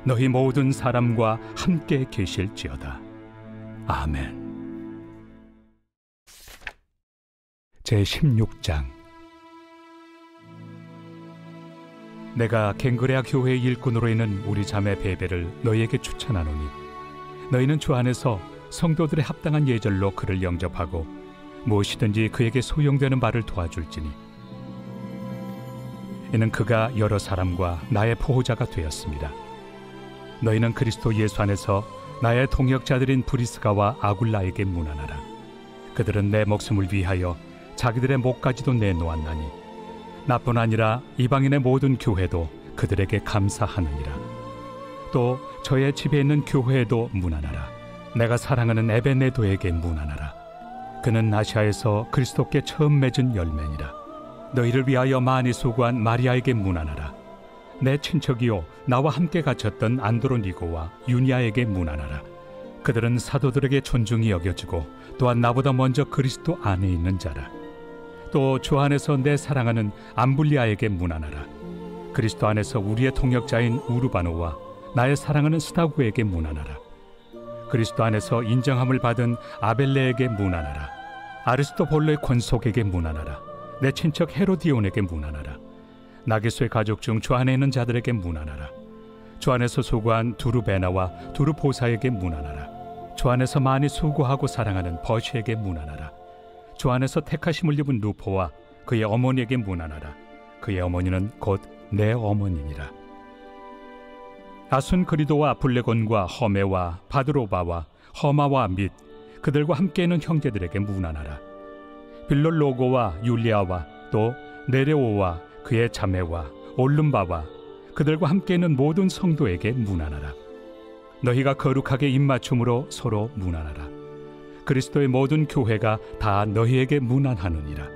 A: 너희 모든 사람과 함께 계실지어다. 아멘. 제16장. 내가 갱그레아 교회의 일꾼으로 있는 우리 자매 베베를 너희에게 추천하노니 너희는 주 안에서 성도들의 합당한 예절로 그를 영접하고 무엇이든지 그에게 소용되는 바를 도와줄지니 이는 그가 여러 사람과 나의 보호자가 되었습니다. 너희는 그리스도 예수 안에서 나의 동역자들인 브리스가와 아굴라에게 문안하라. 그들은 내 목숨을 위하여 자기들의 목까지도 내놓았나니 나뿐 아니라 이방인의 모든 교회도 그들에게 감사하느니라. 또 저의 집에 있는 교회에도 문안하라. 내가 사랑하는 에베네도에게 문안하라. 그는 아시아에서 그리스도께 처음 맺은 열매니라. 너희를 위하여 많이 수고한 마리아에게 문안하라. 내 친척이요 나와 함께 갇혔던 안드로니고와 유니아에게 문안하라. 그들은 사도들에게 존중이 여겨지고 또한 나보다 먼저 그리스도 안에 있는 자라. 또 주 안에서 내 사랑하는 암블리아에게 문안하라. 그리스도 안에서 우리의 동역자인 우르바노와 나의 사랑하는 스다구에게 문안하라. 그리스도 안에서 인정함을 받은 아벨레에게 문안하라. 아리스토볼로의 권속에게 문안하라. 내 친척 헤로디온에게 문안하라. 나게소의 가족 중 주 안에 있는 자들에게 문안하라. 주 안에서 수고한 두루베나와 두루보사에게 문안하라. 주 안에서 많이 수고하고 사랑하는 버시에게 문안하라. 주 안에서 택하심을 입은 루포와 그의 어머니에게 문안하라. 그의 어머니는 곧 내 어머니니라. 아순그리도와 블레곤과 허메와 바드로바와 허마와 및 그들과 함께 있는 형제들에게 문안하라. 빌롤로고와 율리아와 또 네레오와 그의 자매와 올름바와 그들과 함께 있는 모든 성도에게 문안하라. 너희가 거룩하게 입맞춤으로 서로 문안하라. 그리스도의 모든 교회가 다 너희에게 문안하느니라.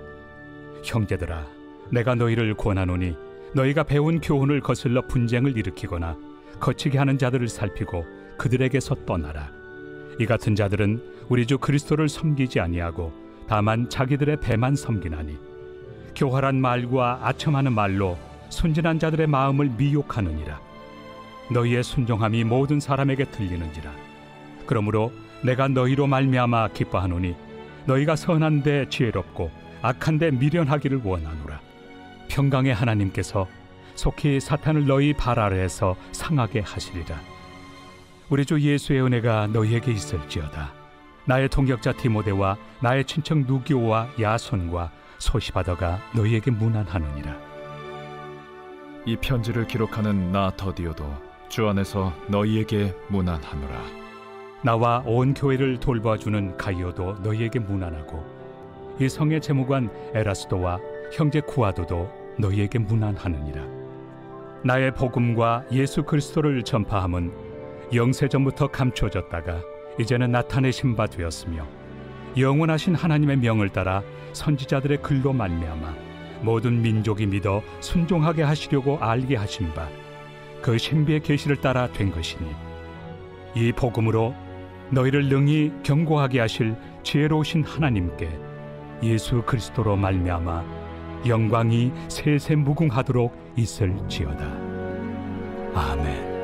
A: 형제들아, 내가 너희를 권하노니 너희가 배운 교훈을 거슬러 분쟁을 일으키거나 거치게 하는 자들을 살피고 그들에게서 떠나라. 이 같은 자들은 우리 주 그리스도를 섬기지 아니하고 다만 자기들의 배만 섬기나니 교활한 말과 아첨하는 말로 순진한 자들의 마음을 미혹하느니라. 너희의 순종함이 모든 사람에게 들리는지라. 그러므로 내가 너희로 말미암아 기뻐하노니 너희가 선한데 지혜롭고 악한데 미련하기를 원하노라. 평강의 하나님께서 속히 사탄을 너희 발 아래에서 상하게 하시리라. 우리 주 예수의 은혜가 너희에게 있을지어다. 나의 동역자 디모데와 나의 친척 누기오와 야손과 소시바더가 너희에게 문안하느니라.
F: 이 편지를 기록하는 나 더디오도 주 안에서 너희에게 문안하노라.
A: 나와 온 교회를 돌봐주는 가이오도 너희에게 문안하고 이 성의 재무관 에라스도와 형제 구아도도 너희에게 문안하느니라. 나의 복음과 예수 그리스도를 전파함은 영세전부터 감춰졌다가 이제는 나타내신 바 되었으며 영원하신 하나님의 명을 따라 선지자들의 글로 말미암아 모든 민족이 믿어 순종하게 하시려고 알게 하신 바 그 신비의 계시를 따라 된 것이니 이 복음으로 너희를 능히 경고하게 하실 지혜로우신 하나님께 예수 그리스도로 말미암아 영광이 세세 무궁하도록 있을지어다. 아멘.